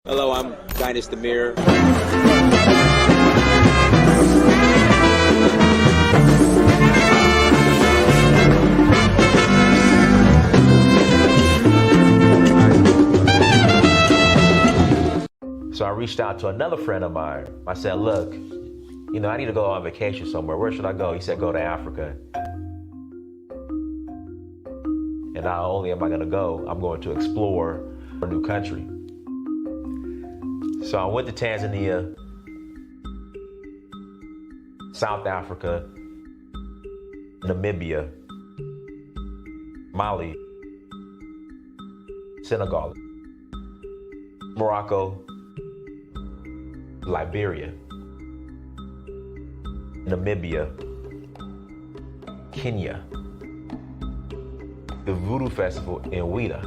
Hello, I'm Dynasty Demir. So I reached out to another friend of mine. I said, look, I need to go on vacation somewhere. Where should I go? He said, go to Africa. And not only am I going to go, I'm going to explore a new country. So I went to Tanzania, South Africa, Namibia, Mali, Senegal, Morocco, Liberia, Namibia, Kenya, the Voodoo Festival in Ouida,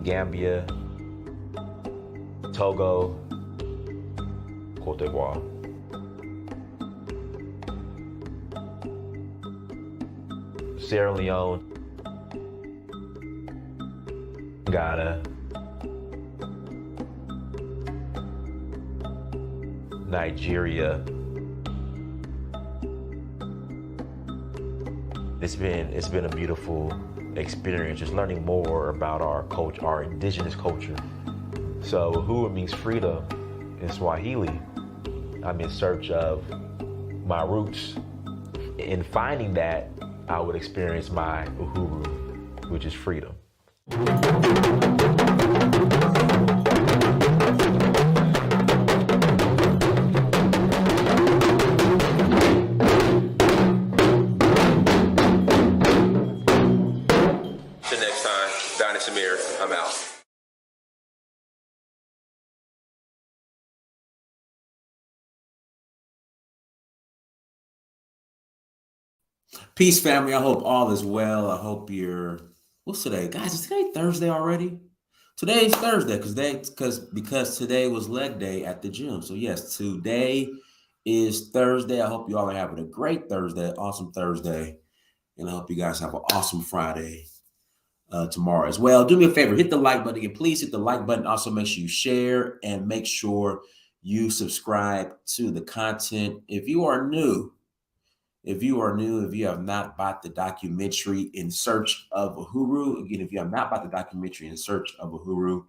Gambia, Togo, Cote d'Ivoire. Sierra Leone, Ghana, Nigeria. It's been a beautiful experience, just learning more about our culture, our indigenous culture. So Uhuru means freedom in Swahili. I'm in search of my roots. In finding that, I would experience my Uhuru, which is freedom. Till next time, Dynasty Demir, I'm out. Peace, family. I hope all is well. I hope what's today? Guys, is today Thursday already? Today is Thursday because today was leg day at the gym. So yes, today is Thursday. I hope you all are having a great Thursday, awesome Thursday. And I hope you guys have an awesome Friday tomorrow as well. Do me a favor, hit the like button again. Please hit the like button. Also, make sure you share and make sure you subscribe to the content. If you have not bought the documentary In Search of Uhuru, again, if you have not bought the documentary In Search of Uhuru,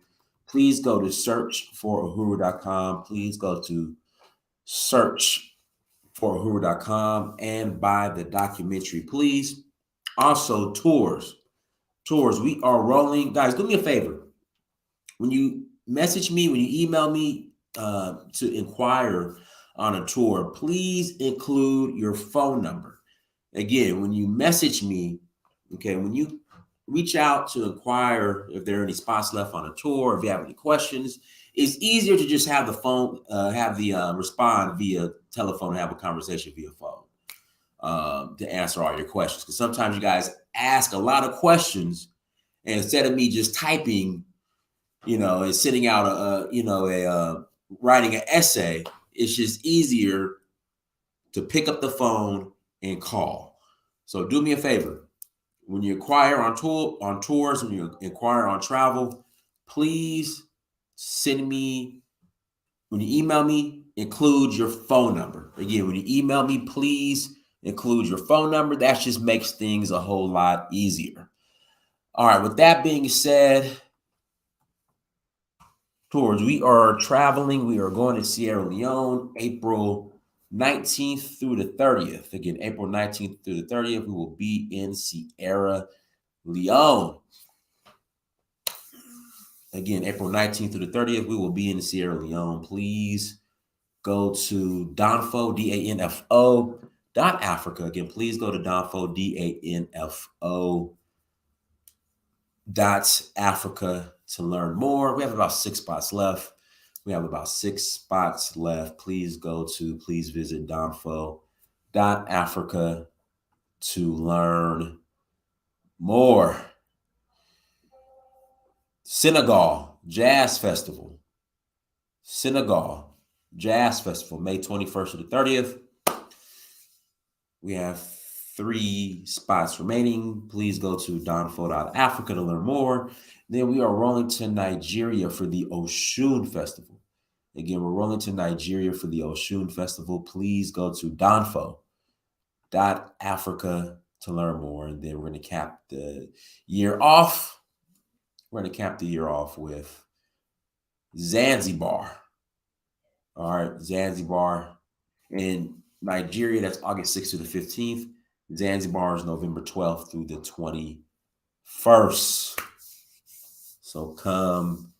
please go to searchforuhuru.com. Please go to searchforuhuru.com and buy the documentary, please. Also, tours. We are rolling. Guys, do me a favor. When you message me, when you email me to inquire on a tour, please include your phone number. Again, when you message me, okay, when you reach out to inquire if there are any spots left on a tour, if you have any questions, it's easier to just have the phone, respond via telephone and have a conversation via phone to answer all your questions. Because sometimes you guys ask a lot of questions, and instead of me just typing, and sending out writing an essay, it's just easier to pick up the phone and call. So do me a favor. When you inquire on tours, when you inquire on travel, please when you email me, include your phone number. Again, when you email me, please include your phone number. That just makes things a whole lot easier. All right, with that being said, tours, we are traveling. We are going to Sierra Leone, April 19th through the 30th. Again, April 19th through the 30th, we will be in Sierra Leone. Again, April 19th through the 30th, we will be in Sierra Leone. Please go to Danfo, DANFO, .Africa. Again, please go to Danfo, DANFO, .Africa to learn more. We have about 6 spots left. Please visit Danfo, .Africa to learn more. Senegal Jazz Festival, May 21st to the 30th. We have 3 spots remaining. Please go to donfo.africa to learn more. Then we are rolling to Nigeria for the Oshun Festival. Again, we're rolling to Nigeria for the Oshun Festival. Please go to donfo.africa to learn more. And then we're going to cap the year off. We're going to cap the year off with Zanzibar. All right, Zanzibar in Nigeria, that's August 6th to the 15th. Zanzibar is November 12th through the 21st. So come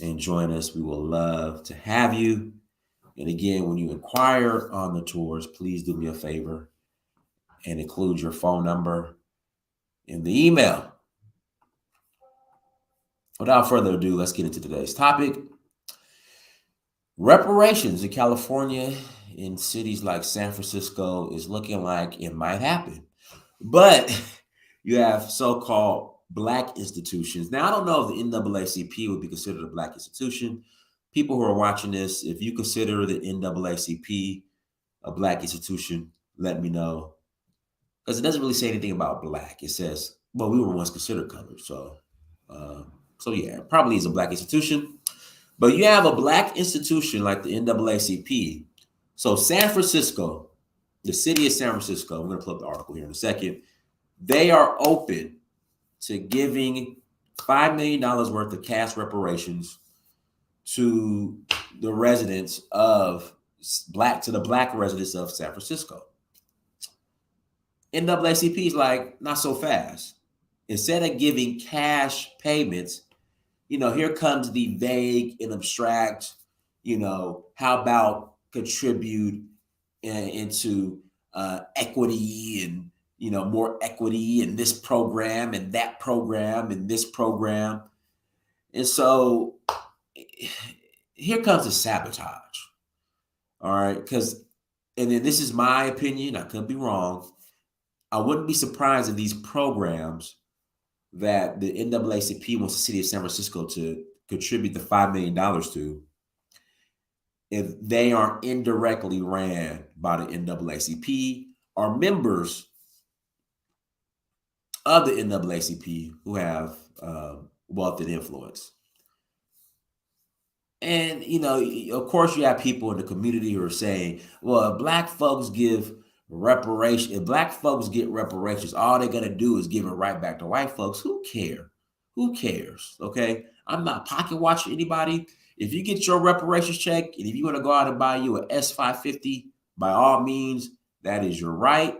and join us. We will love to have you. And again, when you inquire on the tours, please do me a favor and include your phone number in the email. Without further ado, let's get into today's topic. Reparations in California in cities like San Francisco is looking like it might happen. But you have so-called Black institutions. Now, I don't know if the NAACP would be considered a Black institution. People who are watching this, if you consider the NAACP a Black institution, let me know. Because it doesn't really say anything about Black. It says, well, we were once considered colored. So yeah, it probably is a Black institution. But you have a Black institution like the NAACP. So San Francisco, the city of San Francisco, I'm going to pull up the article here in a second. They are open to giving $5 million worth of cash reparations to the residents of Black residents of San Francisco. NAACP is like, not so fast. Instead of giving cash payments, here comes the vague and abstract, how about contribute into equity and, more equity in this program and that program and this program. And so here comes the sabotage. All right. And then this is my opinion. I could be wrong. I wouldn't be surprised if these programs that the NAACP wants the city of San Francisco to contribute the $5 million to, if they are indirectly ran by the NAACP or members of the NAACP who have wealth and influence. And, of course, you have people in the community who are saying, well, if Black folks give reparations, if Black folks get reparations, all they're going to do is give it right back to white folks. Who cares? Who cares? Okay. I'm not pocket watching anybody. If you get your reparations check and if you want to go out and buy you an S550, by all means, that is your right.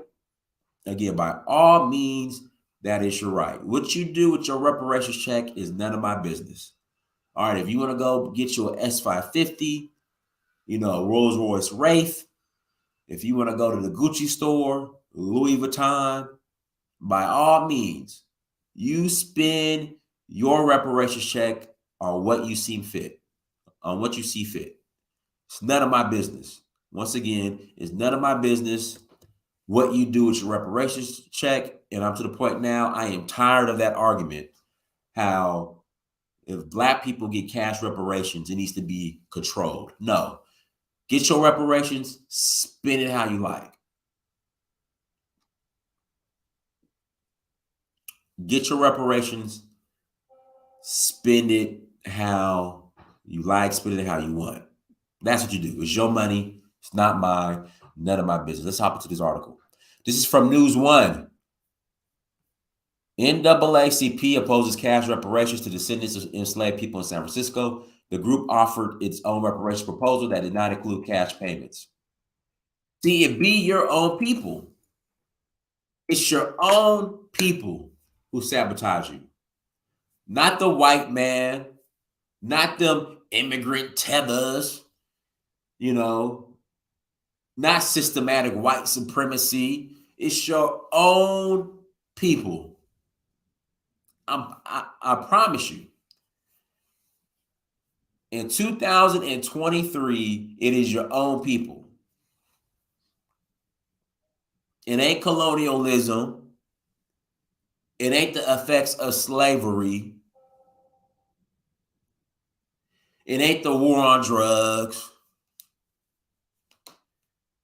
Again, by all means, that is your right. What you do with your reparations check is none of my business. All right. If you want to go get your S550, Rolls Royce Wraith, if you want to go to the Gucci store, Louis Vuitton, by all means, you spend your reparations check on what you see fit. It's none of my business. Once again, it's none of my business what you do with your reparations check. And I'm to the point now, I am tired of that argument, how if Black people get cash reparations, it needs to be controlled. No. Get your reparations, spend it how you like. Get your reparations, spend it how you like, spend it how you want. That's what you do. It's your money. It's not mine. None of my business. Let's hop into this article. This is from News One. NAACP opposes cash reparations to descendants of enslaved people in San Francisco. The group offered its own reparations proposal that did not include cash payments. See, it be your own people. It's your own people who sabotage you. Not the white man, not them immigrant tethers, not systematic white supremacy. It's your own people. I promise you. In 2023, it is your own people. It ain't colonialism. It ain't the effects of slavery. It ain't the war on drugs.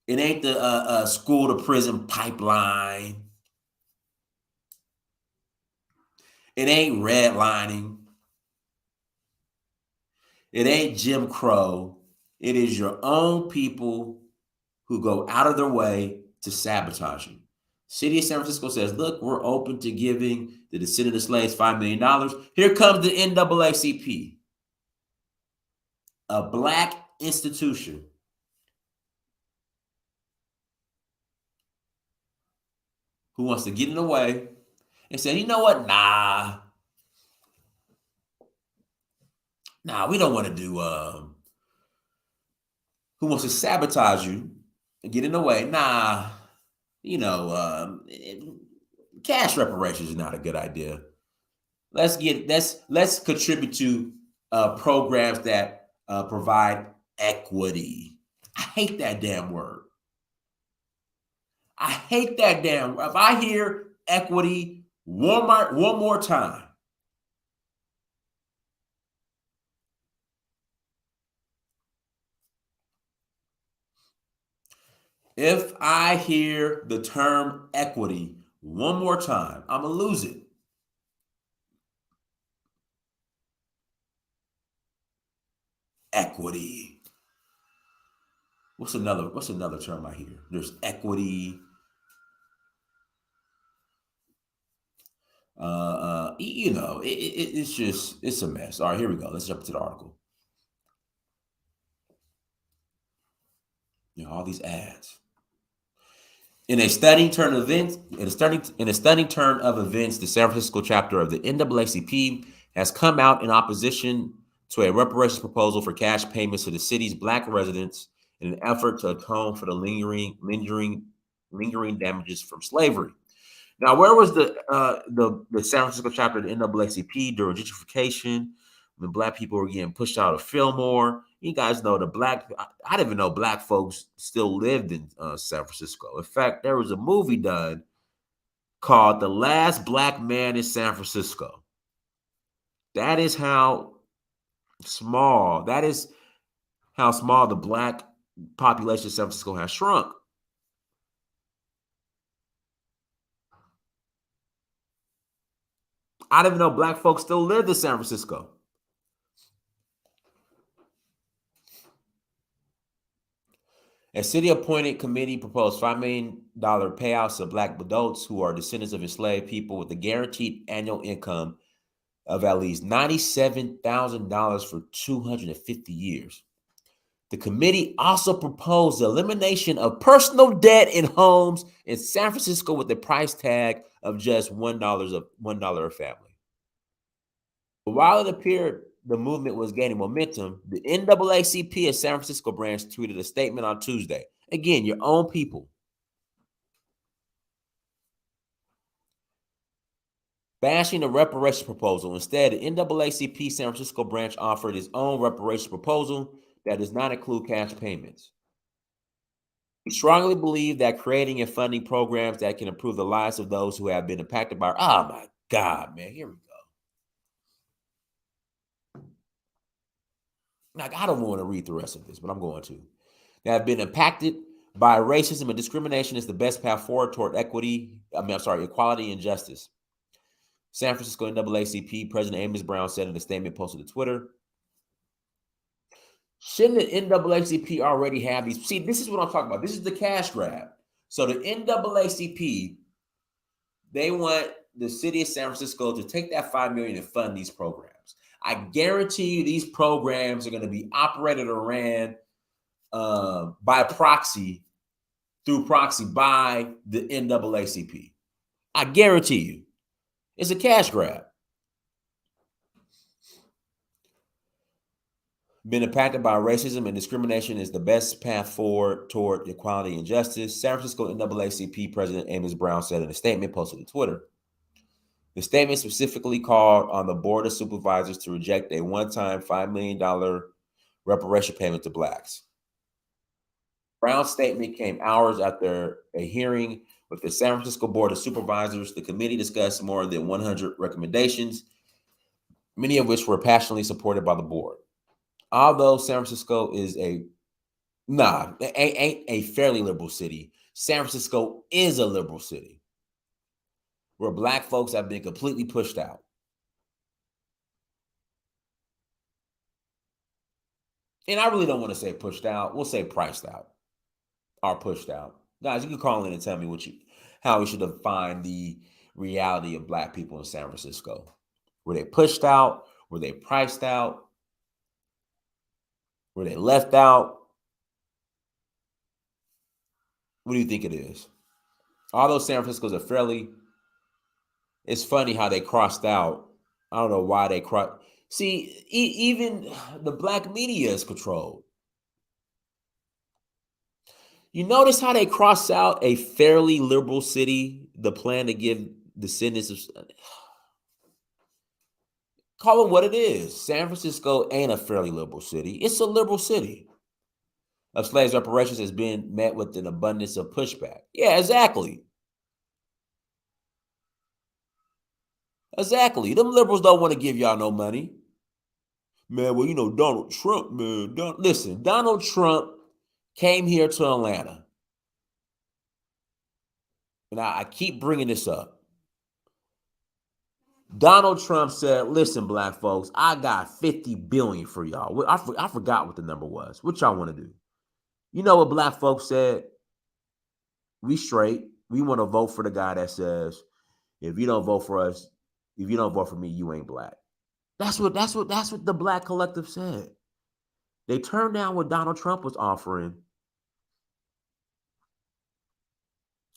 It ain't the school to prison pipeline. It ain't redlining. It ain't Jim Crow. It is your own people who go out of their way to sabotage you. City of San Francisco says, look, we're open to giving the descendant of slaves $5 million. Here comes the NAACP, a black institution who wants to get in the way and say, you know what? Nah, we don't want to do, who wants to sabotage you and get in the way. Nah, cash reparations is not a good idea. Let's contribute to programs that provide equity. I hate that damn word. I hate that damn word. If I hear equity one more time, if I hear the term equity one more time, I'm gonna lose it. Equity. What's another term I hear? There's equity. It's a mess. All right, here we go. Let's jump into the article. All these ads. In a stunning turn of events, the San Francisco chapter of the NAACP has come out in opposition to a reparations proposal for cash payments to the city's black residents in an effort to atone for the lingering damages from slavery. Now, where was the San Francisco chapter of the NAACP during gentrification, when black people were getting pushed out of Fillmore? You guys know I didn't even know black folks still lived in San Francisco. In fact, there was a movie done called The Last Black Man in San Francisco. That is how small the black population of San Francisco has shrunk. I didn't even know black folks still lived in San Francisco. A city-appointed committee proposed $5 million payouts to black adults who are descendants of enslaved people with a guaranteed annual income of at least $97,000 for 250 years. The committee also proposed the elimination of personal debt in homes in San Francisco with a price tag of just $1 a family. But while it appeared the movement was gaining momentum, the NAACP of San Francisco branch tweeted a statement on Tuesday. Again, your own people. Bashing the reparations proposal. Instead, the NAACP San Francisco branch offered its own reparations proposal that does not include cash payments. We strongly believe that creating and funding programs that can improve the lives of those who have been impacted by, oh my God, man, here we go. Like, I don't want to read the rest of this, but I'm going to. That have been impacted by racism and discrimination is the best path forward toward equality and justice. San Francisco NAACP President Amos Brown said in a statement posted to Twitter. Shouldn't the NAACP already have these? See, this is what I'm talking about. This is the cash grab. So the NAACP, they want the city of San Francisco to take that $5 million and fund these programs. I guarantee you these programs are going to be operated or ran by proxy by the NAACP. I guarantee you. It's a cash grab. Been impacted by racism and discrimination is the best path forward toward equality and justice. San Francisco NAACP President Amos Brown said in a statement posted to Twitter. The statement specifically called on the Board of Supervisors to reject a one-time $5 million reparation payment to blacks. Brown's statement came hours after a hearing with the San Francisco Board of Supervisors. The committee discussed more than 100 recommendations, many of which were passionately supported by the board. Although San Francisco is a Nah, it ain't a fairly liberal city. San Francisco is a liberal city where black folks have been completely pushed out. And I really don't want to say pushed out. We'll say priced out or pushed out. Guys, you can call in and tell me how we should define the reality of black people in San Francisco. Were they pushed out? Were they priced out? Were they left out? What do you think it is? Although San Francisco's a fairly, it's funny how they crossed out. I don't know why they crossed. See, even the black media is controlled. You notice how they cross out a fairly liberal city, the plan to give descendants of, call it what it is. San Francisco ain't a fairly liberal city. It's a liberal city. Of slaves reparations has been met with an abundance of pushback. Yeah, exactly. Exactly. Them liberals don't want to give y'all no money. Man, well, Donald Trump, man. Listen, Donald Trump came here to Atlanta. And I keep bringing this up. Donald Trump said, listen, black folks, I got 50 billion for y'all. I forgot what the number was. What y'all want to do? You know what black folks said? We straight. We want to vote for the guy that says, if you don't vote for us, if you don't vote for me, you ain't black. That's what the black collective said. They turned down what Donald Trump was offering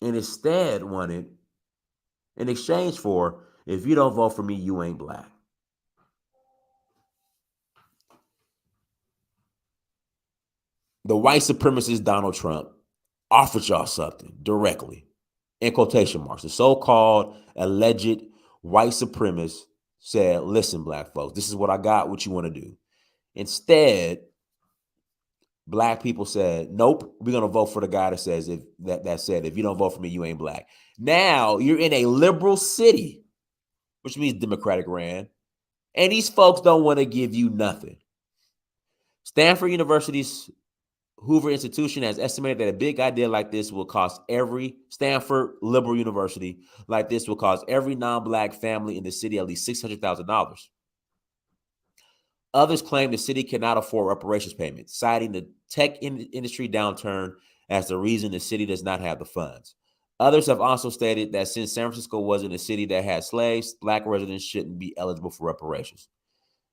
and instead wanted in exchange for, if you don't vote for me, you ain't black. The white supremacist Donald Trump offered y'all something directly, in quotation marks. The so-called alleged white supremacist said, listen, black folks, this is what I got, what you want to do. Instead, black people said, nope, we're going to vote for the guy that says, that said, if you don't vote for me, you ain't black. Now you're in a liberal city, which means Democratic ran, and these folks don't want to give you nothing. Stanford University's Hoover Institution has estimated that a big idea like this will cost every Stanford Liberal University like this will cost every non-black family in the city at least $600,000. Others claim the city cannot afford reparations payments, citing the tech industry downturn as the reason the city does not have the funds. Others have also stated that since San Francisco wasn't a city that had slaves, black residents shouldn't be eligible for reparations.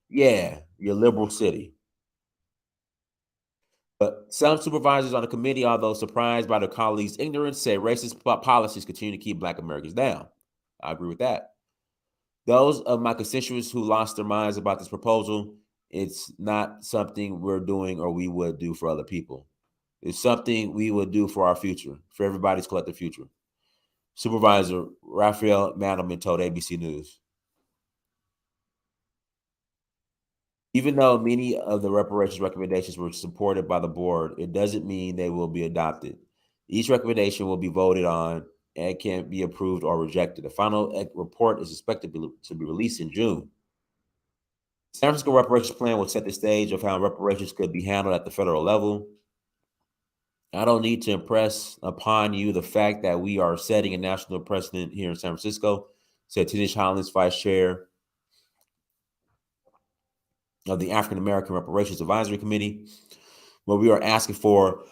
Yeah, your liberal city. But some supervisors on the committee, although surprised by their colleagues' ignorance, say racist policies continue to keep black Americans down. I agree with that. Those of my constituents who lost their minds about this proposal, it's not something we're doing or we would do for other people. It's something we would do for our future, for everybody's collective future. Supervisor Raphael Mandelman told ABC News. Even though many of the reparations recommendations were supported by the board, it doesn't mean they will be adopted. Each recommendation will be voted on and can be approved or rejected. The final report is expected to be released in June. The San Francisco reparations plan will set the stage of how reparations could be handled at the federal level. I don't need to impress upon you the fact that we are setting a national precedent here in San Francisco, said Tish Hollins, Vice Chair of the African American Reparations Advisory Committee. What we are asking for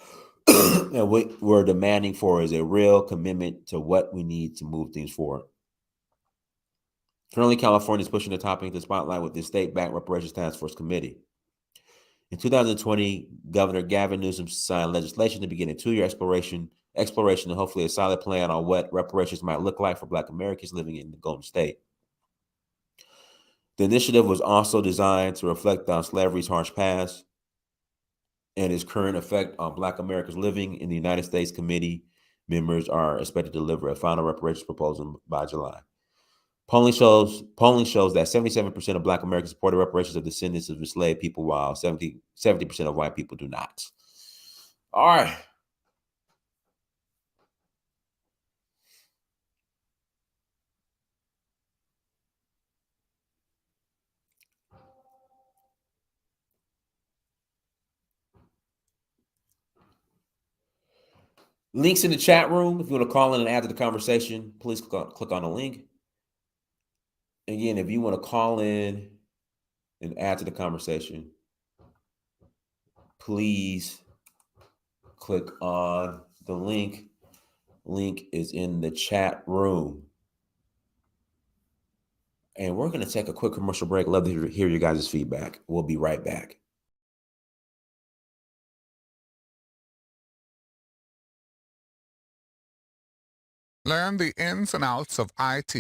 and what we're demanding for is a real commitment to what we need to move things forward. Currently, California is pushing the topic into the spotlight with the state-backed Reparations Task Force Committee. In 2020, Governor Gavin Newsom signed legislation to begin a 2-year exploration and hopefully a solid plan on what reparations might look like for Black Americans living in the Golden State. The initiative was also designed to reflect on slavery's harsh past and its current effect on Black Americans living in the United States. Committee members are expected to deliver a final reparations proposal by July. Polling shows that 77% of Black Americans support the reparations of descendants of enslaved people, while 70% of white people do not. All right. Links in the chat room. If you want to call in and add to the conversation, please click on the link. Again, if you want to call in and add to the conversation, please click on the link. Link is in the chat room. And we're going to take a quick commercial break. Love to hear your guys' feedback. We'll be right back. Learn the ins and outs of IT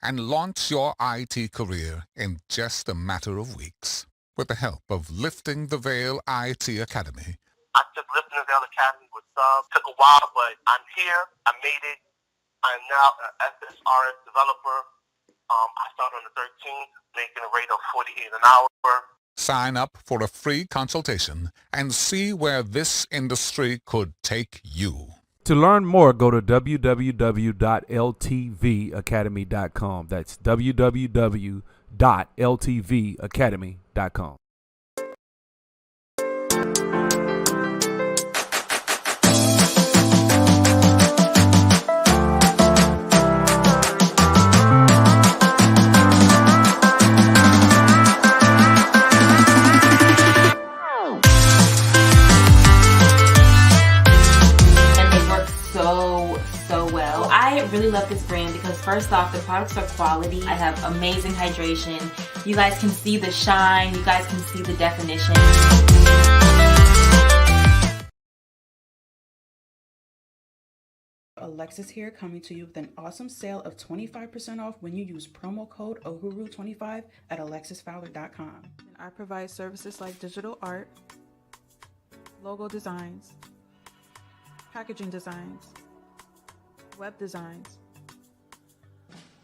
and launch your IT career in just a matter of weeks with the help of Lifting the Veil IT Academy. I took Lifting the Veil Academy with subs. Took a while, but I'm here. I made it. I'm now an SSRS developer. I started on the 13th, making a rate of $48 an hour. Sign up for a free consultation and see where this industry could take you. To learn more, go to www.ltvacademy.com. That's www.ltvacademy.com. I really love this brand because first off, the products are quality. I have amazing hydration. You guys can see the shine. You guys can see the definition. Alexis here, coming to you with an awesome sale of 25% off when you use promo code OHURU25 at alexisfowler.com. I provide services like digital art, logo designs, packaging designs, web designs,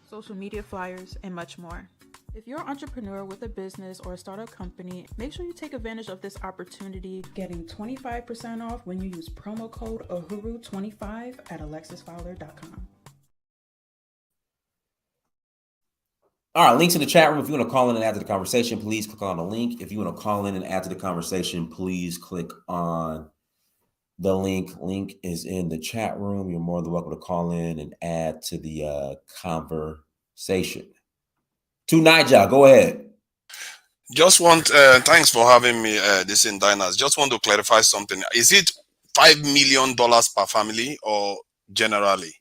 social media flyers, and much more. If you're an entrepreneur with a business or a startup company, make sure you take advantage of this opportunity, getting 25% off when you use promo code OHURU25 at alexisfowler.com. All right, links in the chat room. If you want to call in and add to the conversation, please click on the link. If you want to call in and add to the conversation, please click on the link. Link is in the chat room. You're more than welcome to call in and add to the conversation. To Nigel, go ahead. Just want, thanks for having me this in Diners. Just want to clarify something. Is it $5 million per family or generally?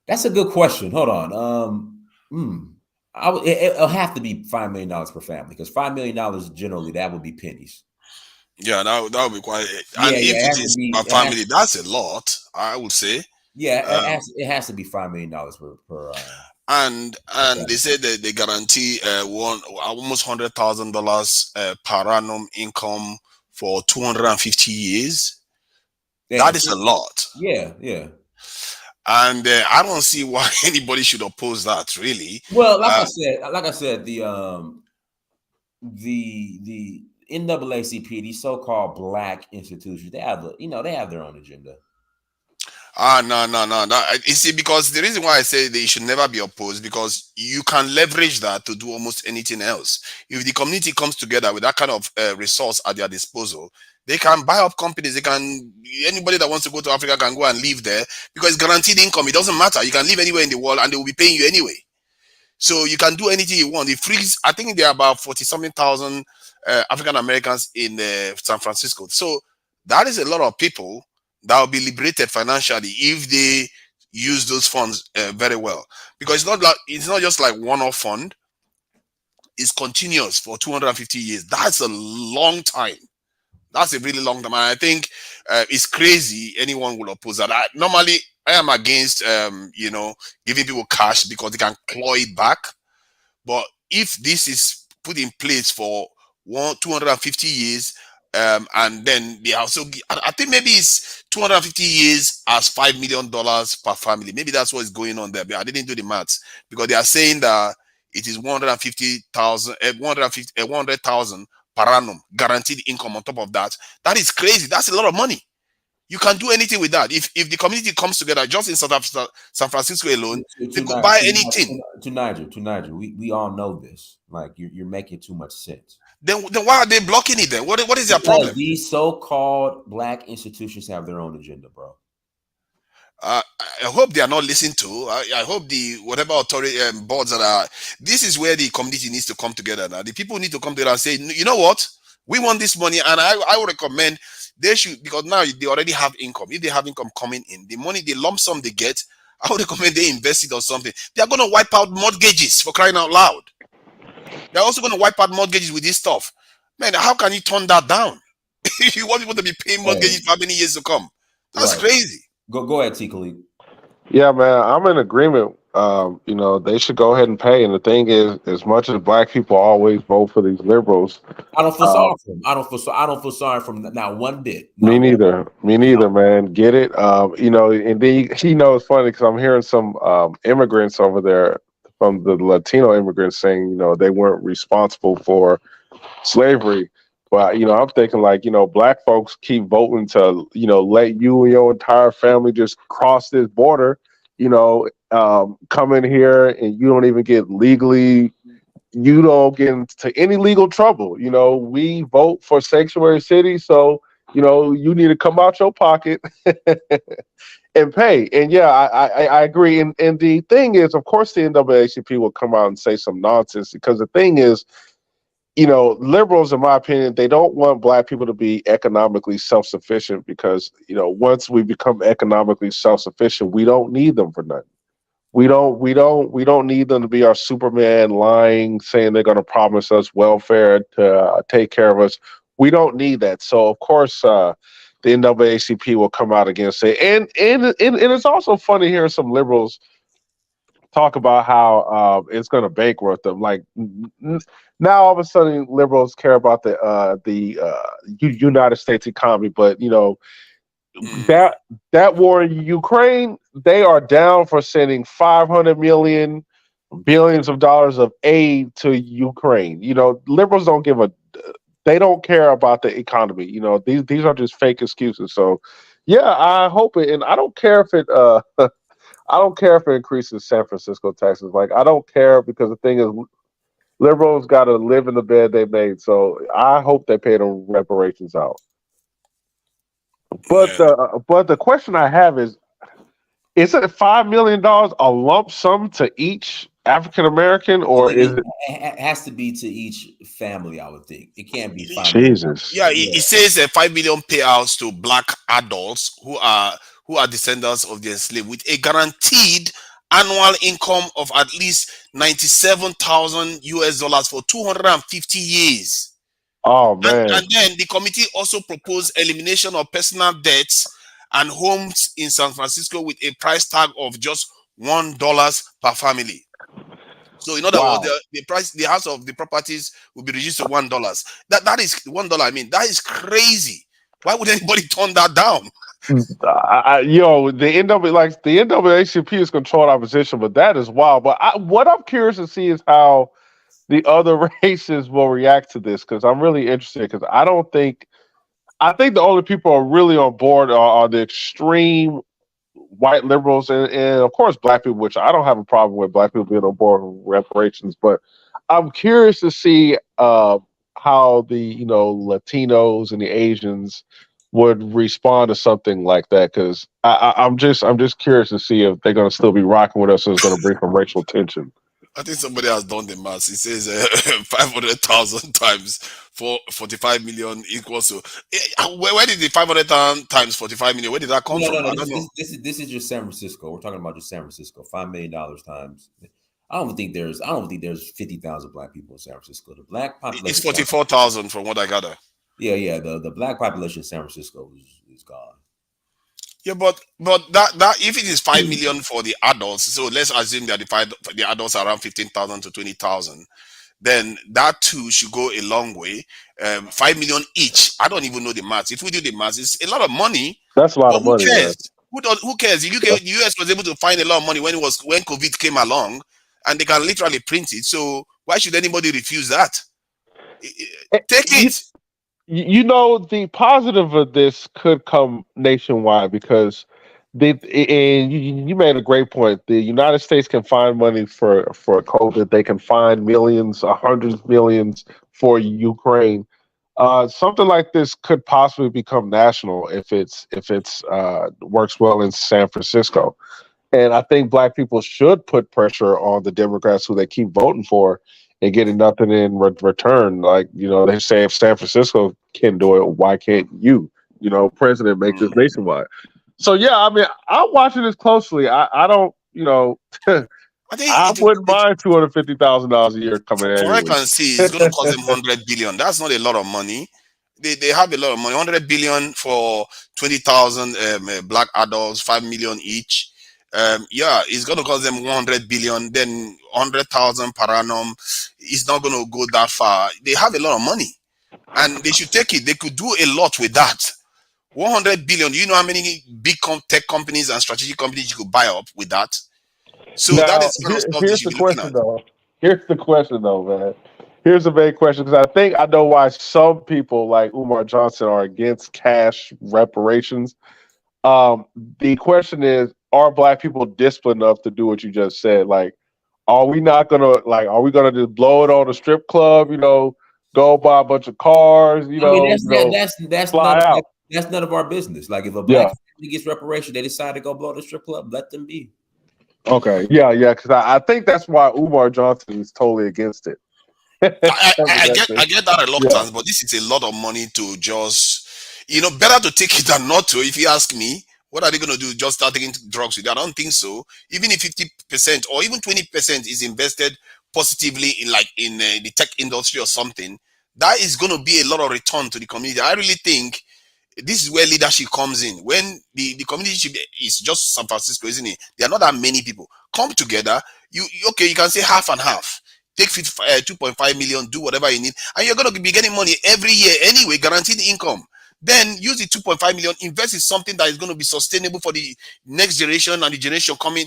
That's a good question. Hold on. It'll have to be $5 million per family because $5 million generally, that would be pennies. Yeah, that would be quite. And if it is per family, that's a lot, I would say. Yeah, it has to be $5 million per. And they say that they guarantee almost $100,000 per annum income for 250 years. Yeah, that is a lot. Yeah. And I don't see why anybody should oppose that, really. Well, like I said, the NAACP, these so-called black institutions, they have their own agenda. No. You see, because the reason why I say they should never be opposed, because you can leverage that to do almost anything else. If the community comes together with that kind of resource at their disposal, they can buy up companies. Anybody that wants to go to Africa can go and live there because it's guaranteed income. It doesn't matter. You can live anywhere in the world and they will be paying you anyway. So you can do anything you want. It frees, I think there are about 40-something thousand African Americans in San Francisco. So that is a lot of people that will be liberated financially if they use those funds very well. Because it's not just like one-off fund. It's continuous for 250 years. That's a long time. That's a really long time. And I think it's crazy anyone will oppose that. Normally, I am against, giving people cash because they can claw it back. But if this is put in place for 250 years, and then they also, I think maybe it's 250 years as $5 million per family. Maybe that's what's going on there. But I didn't do the maths because they are saying that it is 100,000 per annum guaranteed income on top of that. That is crazy. That's a lot of money. You can do anything with that. If the community comes together, just in San Francisco alone, they could buy anything. To Nigel, we all know this. Like you're making too much sense. Then why are they blocking it then? What is their problem? These so-called black institutions have their own agenda, bro. I hope they are not listened to. I hope the whatever authority boards that are. This is where the community needs to come together now. The people need to come together and say, you know what, we want this money, and I would recommend they should, because now they already have income. If they have income coming in, the money, the lump sum they get, I would recommend they invest it or something. They are going to wipe out mortgages, for crying out loud. They're also going to wipe out mortgages with this stuff. Man, how can you turn that down? You want people to be paying mortgages for how many years to come? That's crazy. Go ahead, T. Khalid. Yeah, man, I'm in agreement. They should go ahead and pay. And the thing is, as much as black people always vote for these liberals, I don't feel sorry for them. I don't feel sorry for them, not one bit. Me neither, man. Get it? And then it's funny because I'm hearing some immigrants over there from the Latino immigrants saying, they weren't responsible for slavery. But I'm thinking like, black folks keep voting to, let you and your entire family just cross this border, come in here and you don't even get legally, you don't get into any legal trouble. We vote for sanctuary cities, so you need to come out your pocket and pay. And yeah, I agree. And the thing is, of course, the NAACP will come out and say some nonsense, because the thing is, liberals, in my opinion, they don't want black people to be economically self-sufficient, because, once we become economically self-sufficient, we don't need them for nothing. We don't need them to be our Superman, lying, saying they're going to promise us welfare to take care of us. We don't need that. So of course, the NAACP will come out against it. And it's also funny hearing some liberals talk about how it's going to bankrupt them. Like now, all of a sudden, liberals care about the United States economy, but that war in Ukraine, they are down for sending 500 million, billions of dollars of aid to Ukraine. Liberals don't they don't care about the economy. These are just fake excuses. So, yeah, I hope it, and I don't care if it. I don't care if it increases San Francisco taxes. Like, I don't care, because the thing is, liberals got to live in the bed they made. So I hope they pay them reparations out. But the question I have is it $5 million a lump sum to each African American, or is it has to be to each family? I would think it can't be $5 Jesus. Yeah, it says 5 million payouts to black adults who are descendants of the enslaved, with a guaranteed annual income of at least $97,000 for 250 years. Oh man! And then the committee also proposed elimination of personal debts and homes in San Francisco with a price tag of just $1 per family. So in other words, the house of the properties will be reduced to $1. That is $1. I mean, that is crazy. Why would anybody turn that down? The NAACP is controlled opposition, but that is wild. But what I'm curious to see is how the other races will react to this, because I'm really interested. Because I think the only people who are really on board are the extreme white liberals and of course black people, which I don't have a problem with black people being on board with reparations. But I'm curious to see how the Latinos and the Asians would respond to something like that, because I'm just curious to see if they're going to still be rocking with us, or it's going to bring some racial tension. I think somebody has done the math. It says 500,000 times 45 million equals to. Where did the 500,000 times 45 million? Where did that come from? I don't know. This is just San Francisco. We're talking about just San Francisco. $5 million times. I don't think there's 50,000 black people in San Francisco. The black population. It's 44,000 from what I gather. Yeah. The black population in San Francisco is gone. Yeah, but that if it is 5 million for the adults, so let's assume that the adults are around 15,000 to 20,000, then that too should go a long way. 5 million each. I don't even know the maths. If we do the maths, it's a lot of money. That's a lot of money. Who cares? Who cares? The US was able to find a lot of money when COVID came along, and they can literally print it. So why should anybody refuse that? Take it. The positive of this could come nationwide, because you made a great point. The United States can find money for COVID. They can find millions, hundreds of millions for Ukraine. Something like this could possibly become national if it's works well in San Francisco. And I think black people should put pressure on the Democrats who they keep voting for and getting nothing in return. Like, they say if San Francisco can do it, why can't you? President make this nationwide. So yeah, I mean, I'm watching this closely. I don't, I think I wouldn't mind $250,000 a year coming from what I annually. can see, it's going to cost them 100 billion. That's not a lot of money. They have a lot of money. 100 billion for 20,000 black adults, 5 million each. Yeah, it's going to cost them 100 billion. Then 100,000 per annum. It's not going to go that far. They have a lot of money, and they should take it. They could do a lot with that. 100 billion. Do you know how many big tech companies and strategic companies you could buy up with that? So that Now, is the kind of stuff they here's should the be looking question, at. though. Here's the question, though, man. Here's the big question, because I know why some people like Umar Johnson are against cash reparations. The question is, are black people disciplined enough to do what you just said? Like, are we gonna just blow it on a strip club? Go buy a bunch of cars. I mean, that's fly out. That's none of our business. Like, if a black family gets reparation, they decide to go blow the strip club, let them be. Okay, yeah, because I think that's why Umar Johnson is totally against it. I get that reluctance, but this is a lot of money to just, better to take it than not to. If you ask me, what are they going to do? Just start taking drugs with you? I don't think so. Even if 50% or even 20% is invested positively in the tech industry or something, that is going to be a lot of return to the community. I really think this is where leadership comes in. When the community is just San Francisco, isn't it? There are not that many people come together. You can say half and half. Take 2.5 million, do whatever you need, and you're going to be getting money every year anyway, guaranteed income. Then use the 2.5 million, invest in something that is going to be sustainable for the next generation and the generation coming.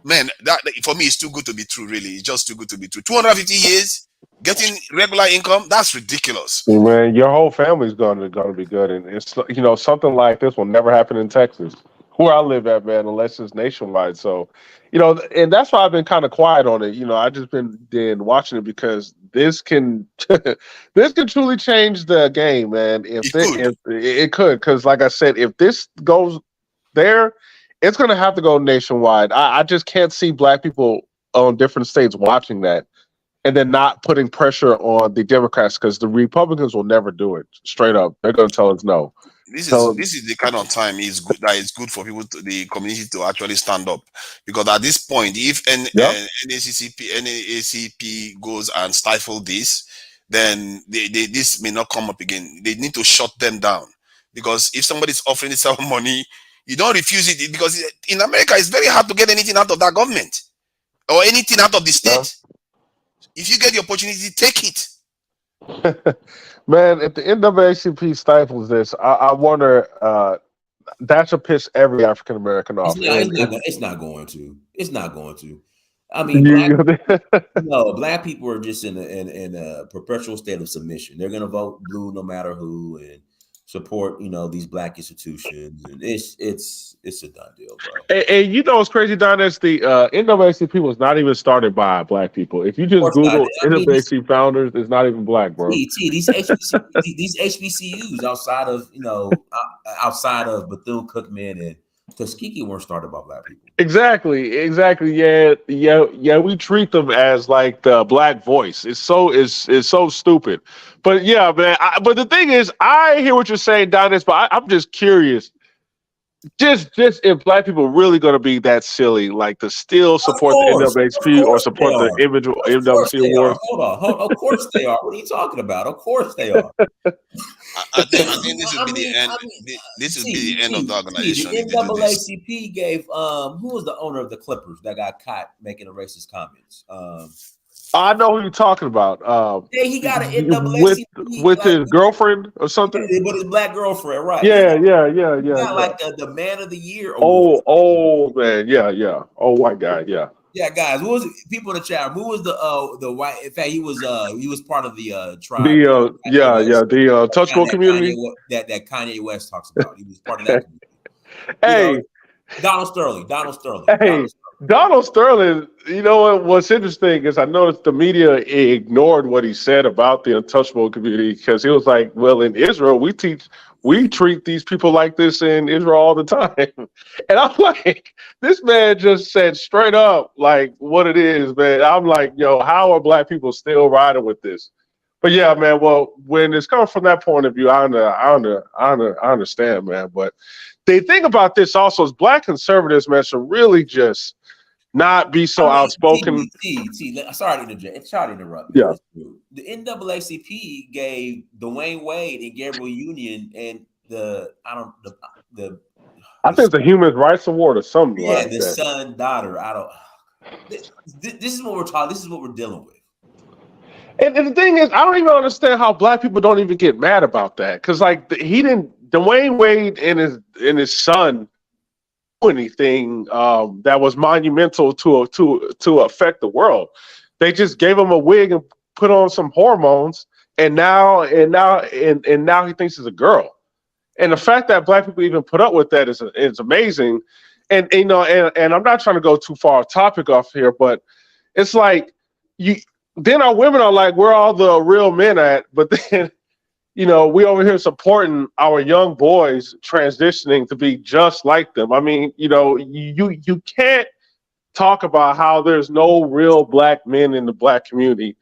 Man, that for me is too good to be true. Really, it's just too good to be true. 250 years getting regular income, that's ridiculous. Man, your whole family's gonna be good, and it's something like this will never happen in Texas, where I live at, man, unless it's nationwide. So, and that's why I've been kind of quiet on it. I just been watching it because this can this can truly change the game, man. If it could, because like I said, if this goes there, it's gonna have to go nationwide. I just can't see black people on different states watching that and then not putting pressure on the Democrats, because the Republicans will never do it. Straight up, they're going to tell us no. This is the kind of time it's good for people, the community, to actually stand up, because at this point, if NAACP goes and stifle this, then this may not come up again. They need to shut them down, because if somebody's offering this type of money, you don't refuse it, because in America it's very hard to get anything out of that government or anything out of the state. If you get the opportunity, take it. Man, if the NAACP stifles this, I wonder, that should piss every African American off. It's not going to. It's not going to. I mean, black people are just in a perpetual state of submission. They're going to vote blue no matter who, and support these black institutions, and it's a done deal, bro. And what's crazy, Don, is the NAACP was not even started by black people. If you just Google NAACP founders, it's not even black, bro. These HBCUs outside of Bethune-Cookman and Tuskegee weren't started by black people. Exactly. Yeah. We treat them as like the black voice. It's so stupid. But yeah, man. But the thing is, I hear what you're saying, Donis, but I'm just curious. Just if black people really going to be that silly, like to still support the NAACP or support the individual NAACP awards. Hold on. Of course they are. What are you talking about? Of course they are. I think this will be the end. This will be the end of the organization. The NAACP gave who was the owner of the Clippers that got caught making a racist comments? I know who you're talking about. Yeah, he got an NAACP with his girlfriend or something. With his black girlfriend, right? Yeah. Got like the man of the year award. Oh man, yeah. Oh, white guy, yeah. Yeah, guys. Who was people in the chat? Who was the white? In fact, he was part of the tribe. The Touchable community that Kanye West talks about. He was part of that community. Hey, Donald Sterling. Hey, Donald Sterling, you know what's interesting is I noticed the media ignored what he said about the untouchable community because he was like, well, in Israel, we treat these people like this in Israel all the time. And I'm like, this man just said straight up like what it is, man. I'm like, yo, how are black people still riding with this? But yeah, man, well, when it's coming from that point of view, I understand, man. But the thing about this also is black conservatives, man, should really just not be so outspoken. Sorry to interrupt. Sorry to interrupt. Yeah. The NAACP gave Dwayne Wade and Gabriel Union and I think it's the Human Rights Award or something like the that. son, daughter. This is what we're talking. This is what we're dealing with. And the thing is, I don't even understand how black people don't even get mad about that. Because like Dwayne Wade and his son do anything that was monumental to affect the world. They just gave him a wig and put on some hormones, and now he thinks he's a girl. And the fact that black people even put up with that is amazing. And you know, and I'm not trying to go too far topic off here, but it's like then our women are like, where are all the real men at? But then, you know, we over here supporting our young boys transitioning to be just like them. I mean, you know, you can't talk about how there's no real black men in the black community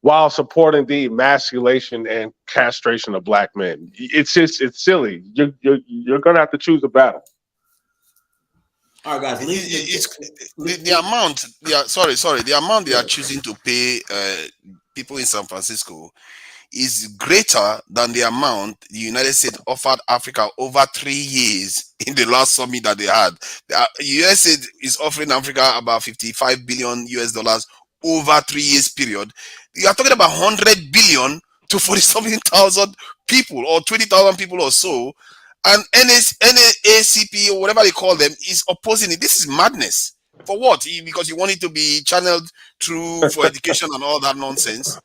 while supporting the emasculation and castration of black men. It's silly. You're gonna have to choose a battle. All right, guys. The amount. The amount they are choosing to pay people in San Francisco is greater than the amount the United States offered Africa over 3 years in the last summit that they had. The USA is offering Africa about $55 billion over 3 years period. You are talking about 100 billion to 47,000 people or 20,000 people or so. And NAACP or whatever they call them is opposing it. This is madness. For what? Because you want it to be channeled through for education and all that nonsense.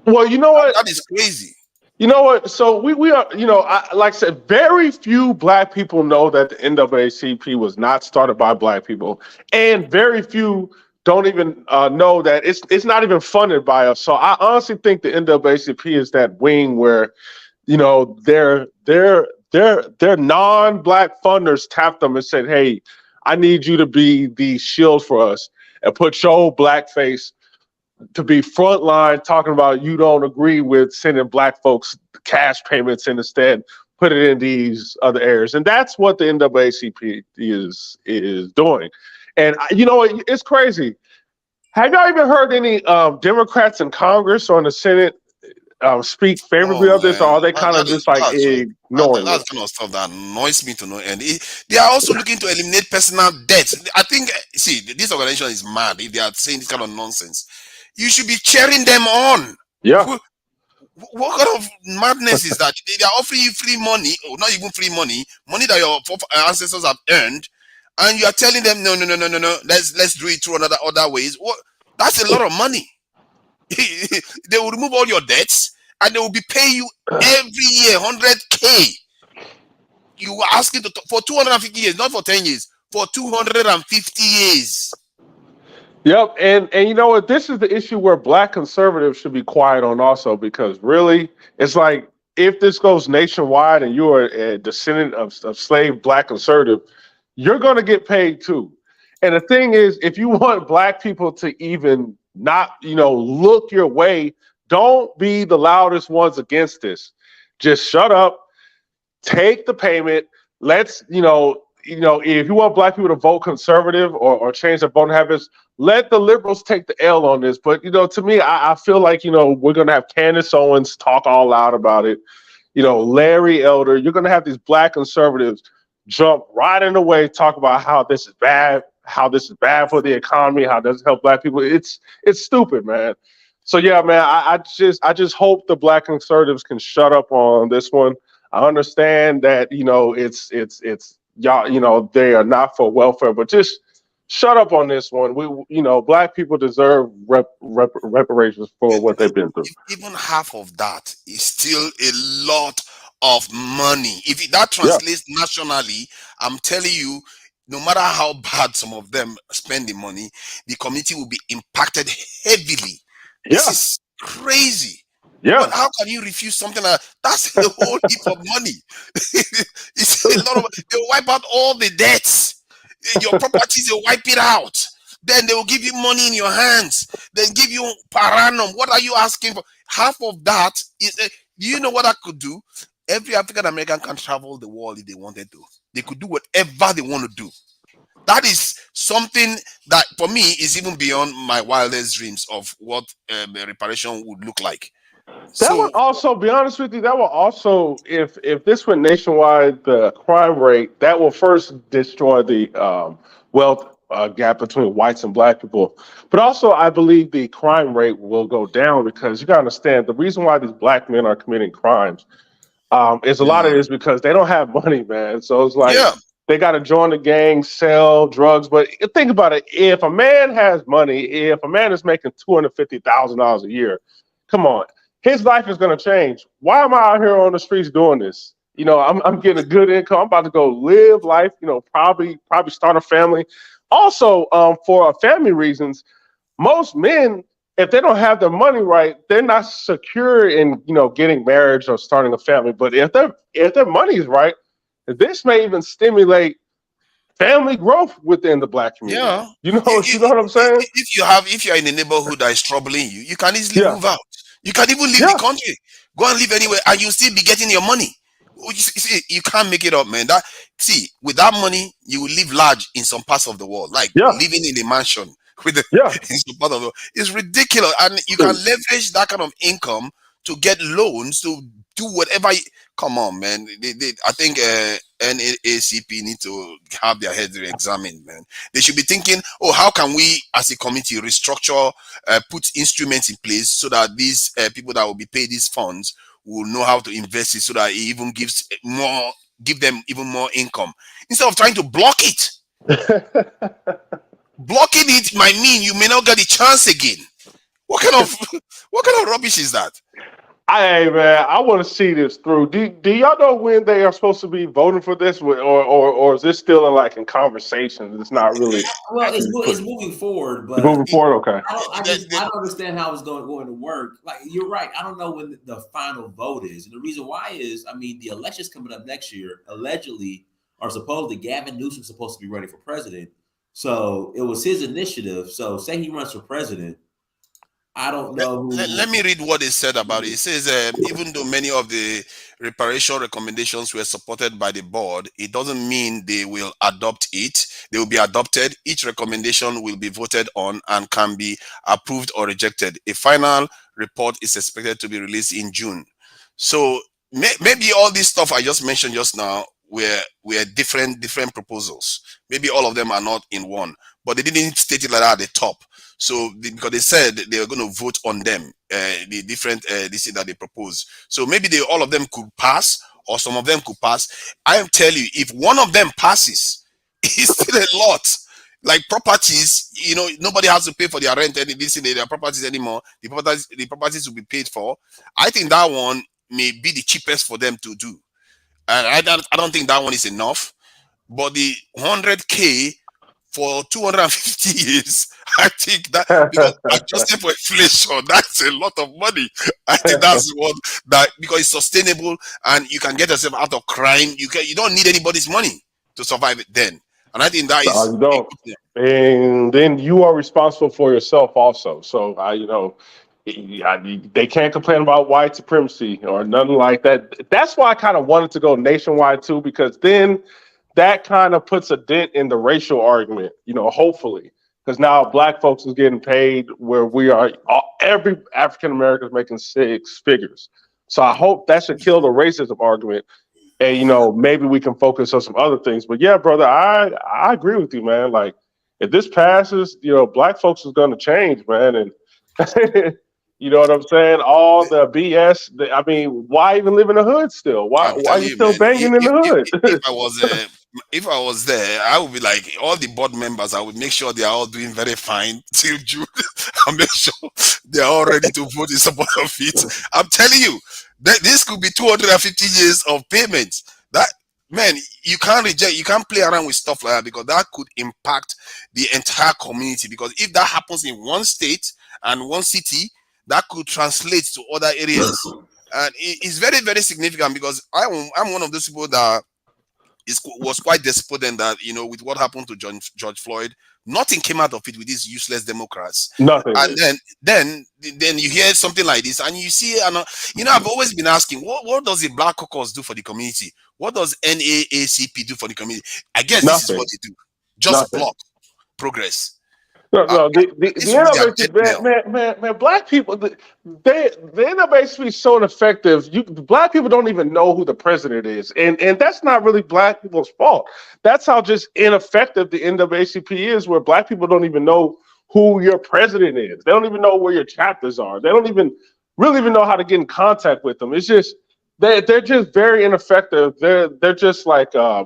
Well, you know what? That is crazy. You know what? So we are, you know, like I said, very few black people know that the NAACP was not started by black people, and very few don't even know that it's not even funded by us. So I honestly think the NAACP is that wing where, you know, their non-black funders tapped them and said, "Hey, I need you to be the shield for us and put your black face to be frontline talking about you don't agree with sending black folks cash payments and instead put it in these other areas." And that's what the NAACP is doing. And you know, it's crazy. Have y'all even heard any Democrats in Congress or in the Senate speak favorably of this, or are they kind of just like ignoring that's kind of stuff that annoys me to no end. They are also looking to eliminate personal debts. I think, see, this organization is mad if they are saying this kind of nonsense. You should be cheering them on. Yeah. What kind of madness is that? They are offering you free money, or not even free money that your ancestors have earned, and you are telling them no. Let's do it through other ways. What? That's a lot of money. They will remove all your debts and they will be paying you every year 100K. You are asking for 250 years, not for 10 years, for 250 years. Yep, and you know what? This is the issue where black conservatives should be quiet on also, because really, it's like if this goes nationwide and you are a descendant of slave black conservative, you're going to get paid too. And the thing is, if you want black people to even not, you know, look your way, don't be the loudest ones against this. Just shut up, take the payment. Let's, you know, if you want black people to vote conservative or change their voting habits, let the liberals take the L on this. But, you know, to me, I feel like, you know, we're going to have Candace Owens talk all loud about it. You know, Larry Elder, you're going to have these black conservatives jump right in the way, talk about how this is bad for the economy, how it doesn't help black people. It's stupid, man. So yeah, man, I just hope the black conservatives can shut up on this one. I understand that, you know, it's y'all, you know, they are not for welfare, but just shut up on this one. We, you know, black people deserve reparations for what they've been through. Even half of that is still a lot of money. If that translates nationally, I'm telling you, no matter how bad some of them spend the money, the community will be impacted heavily. This Yeah, is crazy. yeah. How can you refuse something like that? That's a whole heap of money. It's a lot of. They'll wipe out all the debts. Your properties, they'll wipe it out. Then they will give you money in your hands. Then give you per annum. What are you asking for? Half of that is. Do you know what I could do? Every African American can travel the world if they wanted to. They could do whatever they want to do. That is something that for me is even beyond my wildest dreams of what a reparation would look like. That So would also, be honest with you, that will also, if this went nationwide, the crime rate, that will first destroy the wealth gap between whites and black people. But also, I believe the crime rate will go down because you got to understand the reason why these black men are committing crimes is a lot of it is because they don't have money, man. So it's like yeah, they got to join the gang, sell drugs. But think about it: if a man has money, if a man is making $250,000 a year, come on, his life is going to change. Why am I out here on the streets doing this? You know, I'm getting a good income. I'm about to go live life. You know, probably start a family. Also, for family reasons, most men, if they don't have their money right, they're not secure in getting marriage or starting a family. But if their money is right, this may even stimulate family growth within the black community. yeah. You know, You, you know what I'm saying? if you're in a neighborhood that is troubling you, you can easily Yeah, move out. You can even leave the yeah, country, go and live anywhere, and you'll still be getting your money. See, you can't make it up, man. With that money, you will live large in some parts of the world, like yeah, living in a mansion with the, yeah. in some part of the world. It's ridiculous, and you can Shoot. leverage that kind of income to get loans to do whatever. Come on, man. I think NAACP need to have their heads re-examined, man. They should be thinking, oh, how can we as a community restructure, put instruments in place so that these people that will be paid these funds will know how to invest it so that it even give them even more income instead of trying to block it. Blocking it might mean you may not get the chance again. What kind of what kind of rubbish is that? Hey man, I want to see this through. Do y'all know when they are supposed to be voting for this, or is this still in conversations? It's not really Well, it's moving forward, but moving forward. Okay. I don't understand how it's going to work. Like you're right. I don't know when the final vote is, and the reason why is, I mean, the election's coming up next year. Allegedly, or supposedly, Gavin Newsom's supposed to be running for president. So it was his initiative. So say he runs for president, I don't Let, know let who. me read what it said about it. It says, even though many of the reparation recommendations were supported by the board, it doesn't mean they will adopt it. They will be adopted. Each recommendation will be voted on and can be approved or rejected. A final report is expected to be released in June. So maybe all this stuff I just mentioned just now were different proposals. Maybe all of them are not in one, but they didn't state it like that at the top. So because they said they were going to vote on them, the different this thing that they propose. So maybe all of them could pass, or some of them could pass. I am telling you, if one of them passes, it's still a lot. Like properties, nobody has to pay for their rent and their properties anymore. The properties will be paid for. I think that one may be the cheapest for them to do, and I don't think that one is enough. But the 100K for 250 years, I think that, because adjusted for inflation, that's a lot of money. I think that's what that, because it's sustainable and you can get yourself out of crime. You don't need anybody's money to survive it then. And I think that No, is you don't. And then you are responsible for yourself also. So they can't complain about white supremacy or nothing like that. That's why I kind of wanted to go nationwide too, because then that kind of puts a dent in the racial argument. Hopefully, because now black folks is getting paid where we are. Every African American is making six figures. So I hope that should kill the racism argument, and maybe we can focus on some other things. But yeah, brother, I agree with you, man. Like if this passes, black folks is going to change, man. And you know what I'm saying? All the BS. I mean, why even live in the hood still? Why I'm why telling you you, still man. banging in the If hood? I was there, I would be like all the board members. I would make sure they are all doing very fine till June. I'll make sure they are all ready to vote in support of it. I'm telling you that this could be 250 years of payments. That man, you can't reject, you can't play around with stuff like that, because that could impact the entire community. Because if that happens in one state and one city, that could translate to other areas, and it's very, very significant. Because I'm one of those people that was quite despondent that, with what happened to George Floyd, nothing came out of it with these useless Democrats. Nothing. And then you hear something like this, and you see, and I've always been asking, what does the Black Caucus do for the community? What does NAACP do for the community? I guess this is what they do: just block progress. No, the NAACP, man, black people, the NAACP is so ineffective. Black people don't even know who the president is, and that's not really black people's fault. That's how just ineffective the NAACP is, where black people don't even know who your president is. They don't even know where your chapters are. They don't even know how to get in contact with them. It's just they're just very ineffective. They're just like they're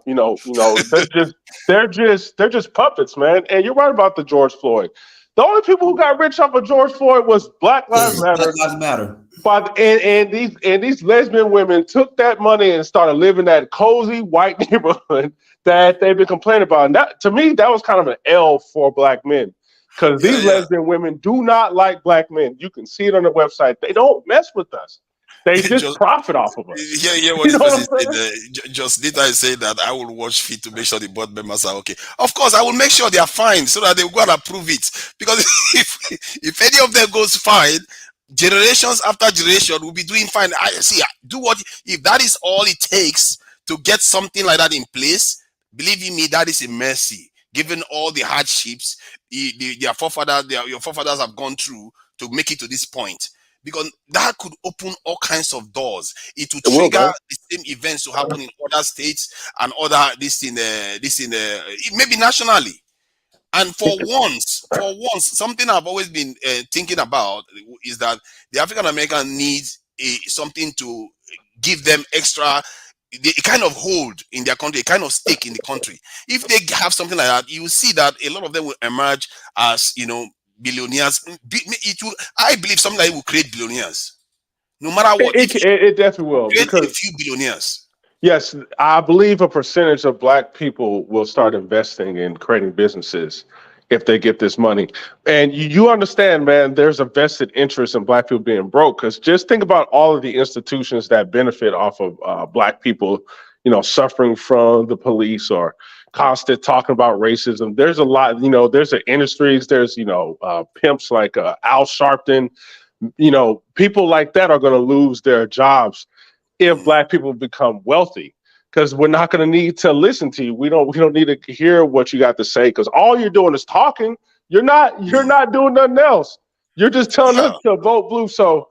just puppets, man. And you're right about the George Floyd. The only people who got rich off of George Floyd was Black Lives Matter. Black Lives Matter. But and these lesbian women took that money and started living that cozy white neighborhood that they've been complaining about. And that, to me, that was kind of an L for black men, because these lesbian women do not like black men. You can see it on the website. They don't mess with us. They just profit off of us. Yeah, what this person said. Just did I say that I will watch fit to make sure the board members are okay? Of course, I will make sure they are fine, so that they will go and approve it. Because if any of them goes fine, generations after generation will be doing fine. I see. Do what, if that is all it takes to get something like that in place. Believe you me, that is a mercy, given all the hardships your forefathers have gone through to make it to this point. Because that could open all kinds of doors. It will trigger the same events to happen in other states and other maybe nationally. And for once, something I've always been thinking about is that the African American needs something to give them extra, a kind of hold in their country, a kind of stake in the country. If they have something like that, you will see that a lot of them will emerge as, billionaires. I believe something like it will create billionaires, no matter what. It definitely will, because a few billionaires. Yes, I believe a percentage of black people will start investing in creating businesses if they get this money. And you understand, man, there's a vested interest in black people being broke, because just think about all of the institutions that benefit off of black people, suffering from the police or constant talking about racism. There's a lot, there's the industries, there's, pimps like Al Sharpton, people like that are going to lose their jobs if black people become wealthy, because we're not going to need to listen to you. We don't need to hear what you got to say, because all you're doing is talking. You're not doing nothing else. You're just telling us to vote blue. So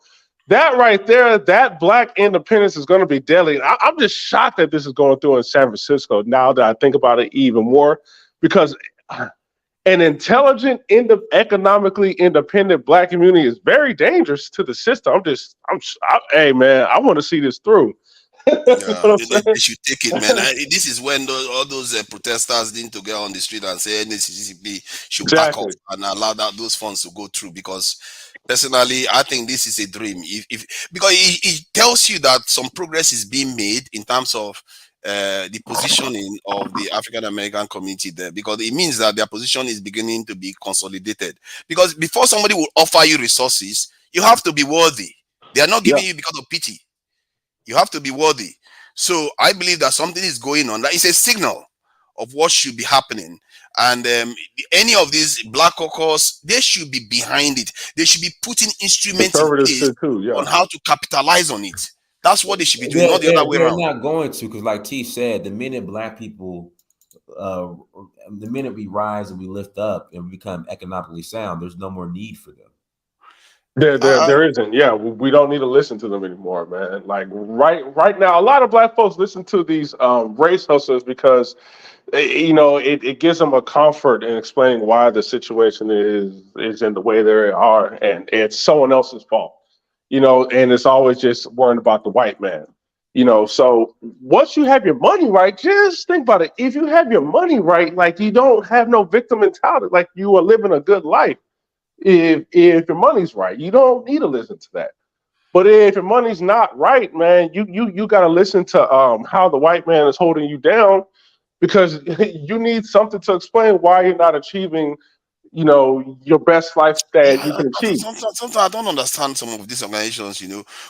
that right there, that black independence is going to be deadly. I'm just shocked that this is going through in San Francisco now that I think about it even more, because an intelligent, economically independent black community is very dangerous to the system. Hey, man, I want to see this through. They should take it, man. This is when all those protesters need to get on the street and say NAACP should back off and allow those funds to go through. Because personally, I think this is a dream. Because it tells you that some progress is being made in terms of the positioning of the African American community there, because it means that their position is beginning to be consolidated. Because before somebody will offer you resources, you have to be worthy. They are not giving you because of pity. You have to be worthy. So I believe that something is going on. That is a signal of what should be happening. And any of these Black Caucus, they should be behind it. They should be putting instruments in place on how to capitalize on it. That's what they should be doing, not the other way around. They're not going to, because like T said, the minute black people, the minute we rise and we lift up and we become economically sound, there's no more need for them. There isn't. Yeah, we don't need to listen to them anymore, man. Like right now, a lot of black folks listen to these race hustlers because it gives them a comfort in explaining why the situation is in the way they are, and it's someone else's fault. And it's always just worrying about the white man. So once you have your money right, just think about it. If you have your money right, like, you don't have no victim mentality, like you are living a good life. If your money's right, you don't need to listen to that. But if your money's not right, man, you got to listen to how the white man is holding you down, because you need something to explain why you're not achieving, your best life that you can achieve. Sometimes I don't understand some of these organizations.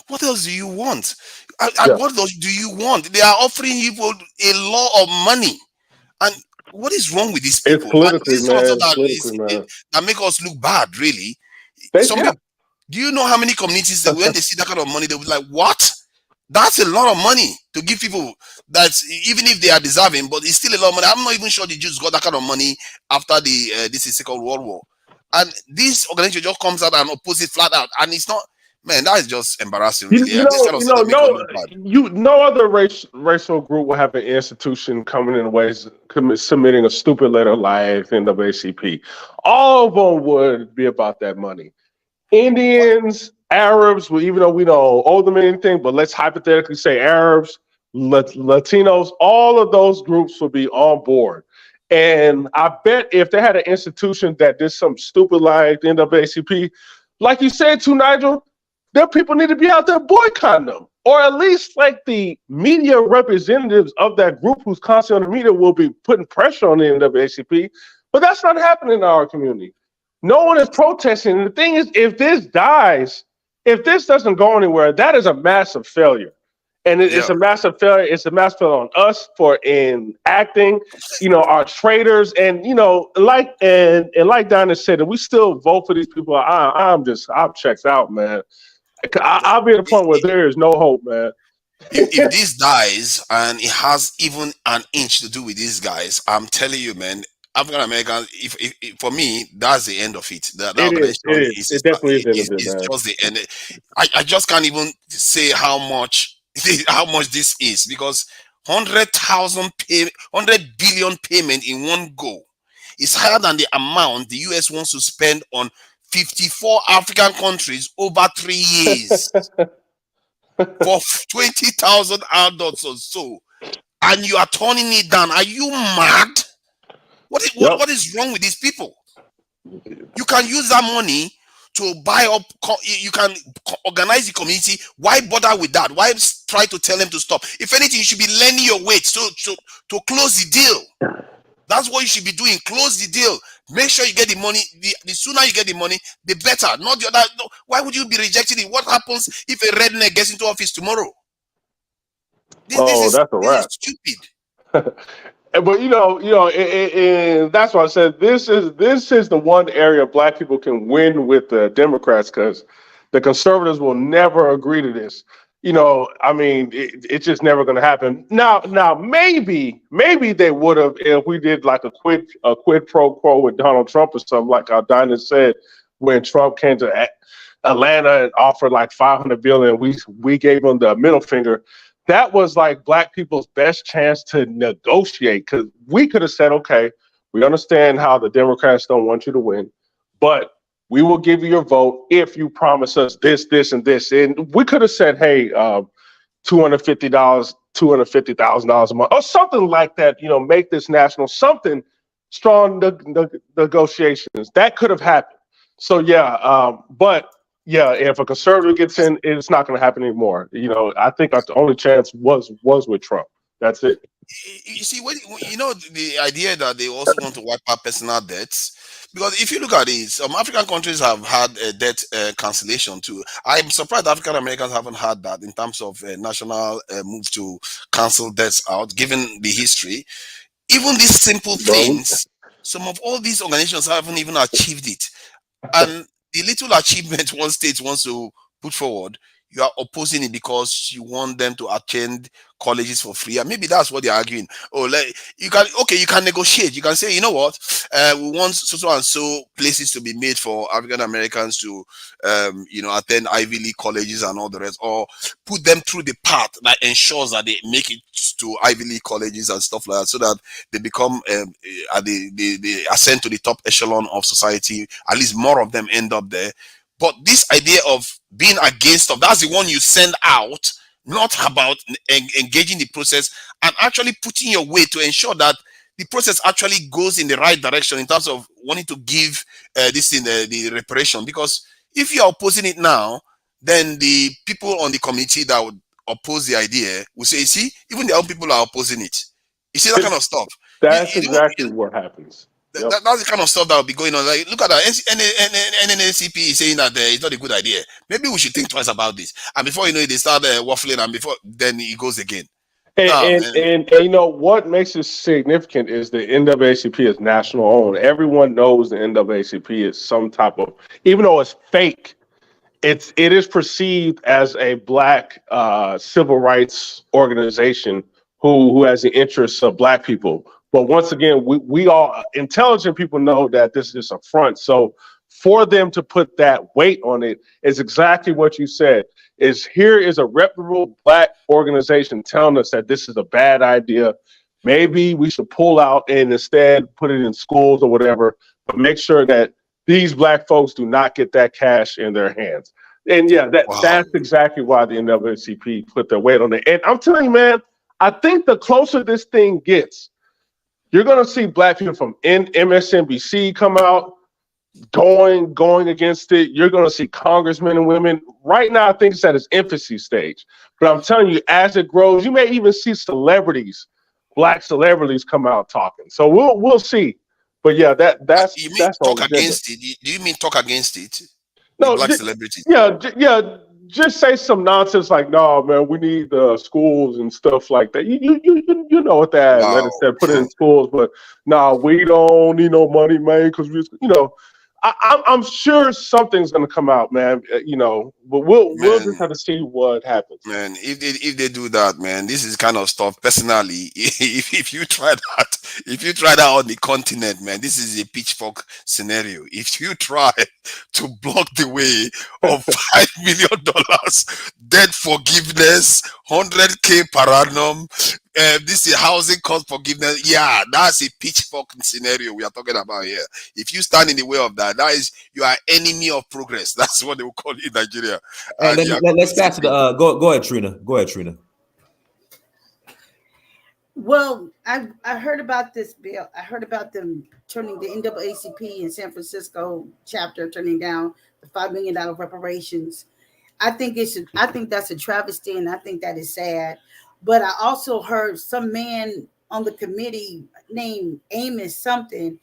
What else do you want? Yeah, What else do you want? They are offering you a lot of money, and what is wrong with these it's people? And politically, this is kind of man. stuff It's politically, man. that make us look bad, really. Some Yeah. people, do you know how many communities that when they see that kind of money, they'll be like, "What? That's a lot of money to give people that, even if they are deserving, but it's still a lot of money." I'm not even sure the Jews got that kind of money after this is Second World War, and this organization just comes out and opposes it flat out, and it's not. Man, that is just embarrassing, You, really. you This know, kind of you stuff know, that make us no, look bad. no other racial group will have an institution coming in ways submitting a stupid letter like NAACP. All of them would be about that money. Indians, Arabs, well, even though we don't owe them anything, but let's hypothetically say Arabs, Latinos, all of those groups will be on board. And I bet if they had an institution that did some stupid like the NAACP, like you said to Nigel, their people need to be out there boycotting them. Or at least like the media representatives of that group who's constantly on the media will be putting pressure on the NAACP. But that's not happening in our community. No one is protesting. And the thing is, if this dies, if this doesn't go anywhere, that is a massive failure. And it's Yeah. a massive failure. It's a massive failure on us for enacting, our traders, and like Dinah said, and we still vote for these people. I'm checked out, man. I'll be at a point where there is no hope, man. If this dies and it has even an inch to do with these guys, I'm telling you, man, African Americans, if for me, that's the end of it. That It is. It organization is. It definitely is the end of it, is man. just the end. I just can't even say how much how much this is, because 100 billion payment in one go is higher than the amount the US wants to spend on 54 African countries over 3 years for 20,000 adults or so, and you are turning it down. Are you mad? Yep. What is wrong with these people? You can use that money to buy up. You can organize the community. Why bother with that? Why try to tell them to stop? If anything, you should be learning your weight to close the deal. That's what you should be doing. Close the deal. Make sure you get the money. The sooner you get the money, the better. Not the other. No, why would you be rejecting it? What happens if a redneck gets into office tomorrow? Oh, that's a This is wrap. stupid. But and that's why I said this is the one area Black people can win with the Democrats, because the conservatives will never agree to this. I mean, it's just never going to happen. Now, maybe they would have if we did like a quid pro quo with Donald Trump or something, like our Dinah said when Trump came to Atlanta and offered like $500 billion. We gave him the middle finger. That was like Black people's best chance to negotiate, because we could have said, okay, we understand how the Democrats don't want you to win, but we will give you your vote if you promise us this, this, and this. And we could have said, hey, $250, $250,000 a month, or something like that. Make this national, something strong negotiations that could have happened. So yeah, but yeah, if a conservative gets in, it's not going to happen anymore. I think our only chance was with Trump. That's it. You see, when the idea that they also want to wipe out personal debts, because if you look at it, some African countries have had a debt cancellation too. I'm surprised African Americans haven't had that in terms of national move to cancel debts out, given the history. Even these simple Bro, things, some of all these organizations haven't even achieved it. And the little achievement one state wants to put forward, you are opposing it because you want them to attend colleges for free. And maybe that's what they're arguing. Oh, you can negotiate. You can say, you know what, we want so and so places to be made for African Americans to attend Ivy League colleges and all the rest, or put them through the path that ensures that they make it to Ivy League colleges and stuff like that, so that they become they ascend to the top echelon of society. At least more of them end up there. But this idea of being against stuff, that's the one you send out, not about engaging the process and actually putting your weight to ensure that the process actually goes in the right direction in terms of wanting to give this in the reparation. Because if you are opposing it now, then the people on the committee that would oppose the idea will say, see, even their own people are opposing it. You see that kind of stuff. That's You don't, exactly what happens. Yep. that's the kind of stuff that will be going on. Like, look at that. NNACP is saying that it's not a good idea. Maybe we should think twice about this. And before you know it, they start waffling, and before then it goes again. And you know what makes it significant is the NAACP is national owned. Everyone knows the NAACP is some type of, even though it's fake, it is perceived as a black civil rights organization who has the interests of black people. But once again, we all intelligent people know that this is a front. So for them to put that weight on it is exactly what you said. Is here is a reputable black organization telling us that this is a bad idea. Maybe we should pull out and instead put it in schools or whatever, but make sure that these black folks do not get that cash in their hands. And yeah, that's exactly why the NAACP put their weight on it. And I'm telling you, man, I think the closer this thing gets, you're going to see black people from MSNBC come out going against it. You're going to see congressmen and women. Right now, I think it's at its infancy stage. But I'm telling you, as it grows, you may even see celebrities, black celebrities, come out talking. So we'll see. But yeah, that's you mean that's talk against it? Do you mean talk against it? No, black celebrities. Yeah. Just say some nonsense like, "No, man, we need schools and stuff like that." You know what that is. Let it say, put it in schools, but no, we don't need no money, man, because I'm sure something's gonna come out, man. But we'll just have to see what happens. Man, if they do that, man, this is kind of stuff. Personally, if you try that on the continent, man, this is a pitchfork scenario. If you try to block the way of $5 million debt forgiveness, 100K per annum, this is housing cost forgiveness. Yeah, that's a pitchfork scenario we are talking about here. If you stand in the way of that, that is you are enemy of progress. That's what they will call it in Nigeria. Let's pass to the go ahead, Trina. Go ahead, Trina. Well, I heard about this bill. I heard about them turning the NAACP in San Francisco chapter turning down the $5 million reparations. I think that's a travesty, and I think that is sad. But I also heard some man on the committee named Amos something.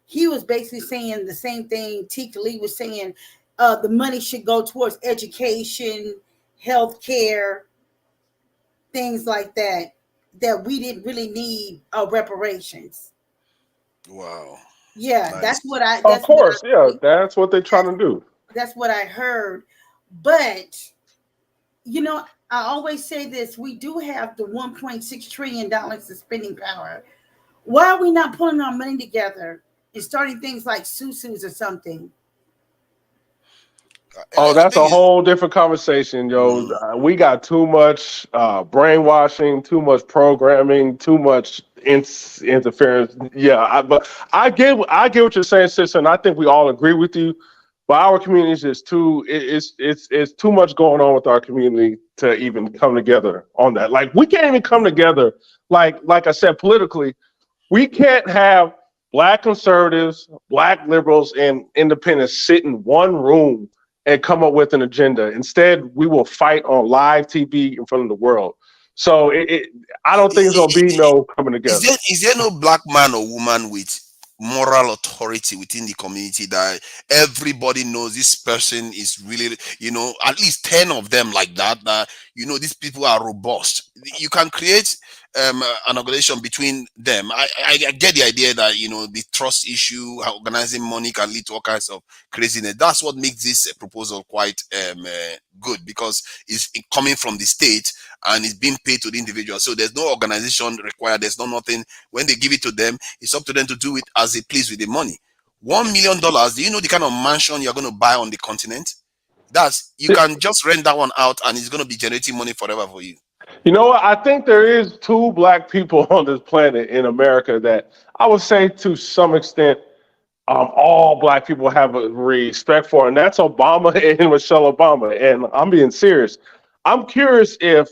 He was basically saying the same thing Tika Lee was saying. The money should go towards education, healthcare, things like that we didn't really need reparations. Wow. Yeah, nice. That's what I. Of course, that's what they're trying to do. That's what I heard. But I always say this: we do have the $1.6 trillion of spending power. Why are we not putting our money together and starting things like Susu's or something? Oh, that's a whole different conversation, yo. We got too much brainwashing, too much programming, too much interference. Yeah, but I get what you're saying, sister, and I think we all agree with you. But our community is just it's too much going on with our community to even come together on that. Like, we can't even come together. Like I said, politically, we can't have black conservatives, black liberals, and independents sit in one room and come up with an agenda. Instead, we will fight on live TV in front of the world. So I don't think it's going to be no coming together. Is there no black man or woman with moral authority within the community that everybody knows this person is really, at least 10 of them like that, these people are robust? You can create an organization between them. I get the idea that the trust issue, organizing money can lead to all kinds of craziness. That's what makes this proposal quite good, because it's coming from the state and it's being paid to the individual. So there's no organization required. There's nothing. When they give it to them, it's up to them to do it as they please with the money. $1 million. Do you know the kind of mansion you're going to buy on the continent? You can just rent that one out and it's going to be generating money forever for you. You know what? I think there is 2 black people on this planet in America that I would say to some extent all black people have a respect for, and that's Obama and Michelle Obama. And I'm being serious. I'm curious if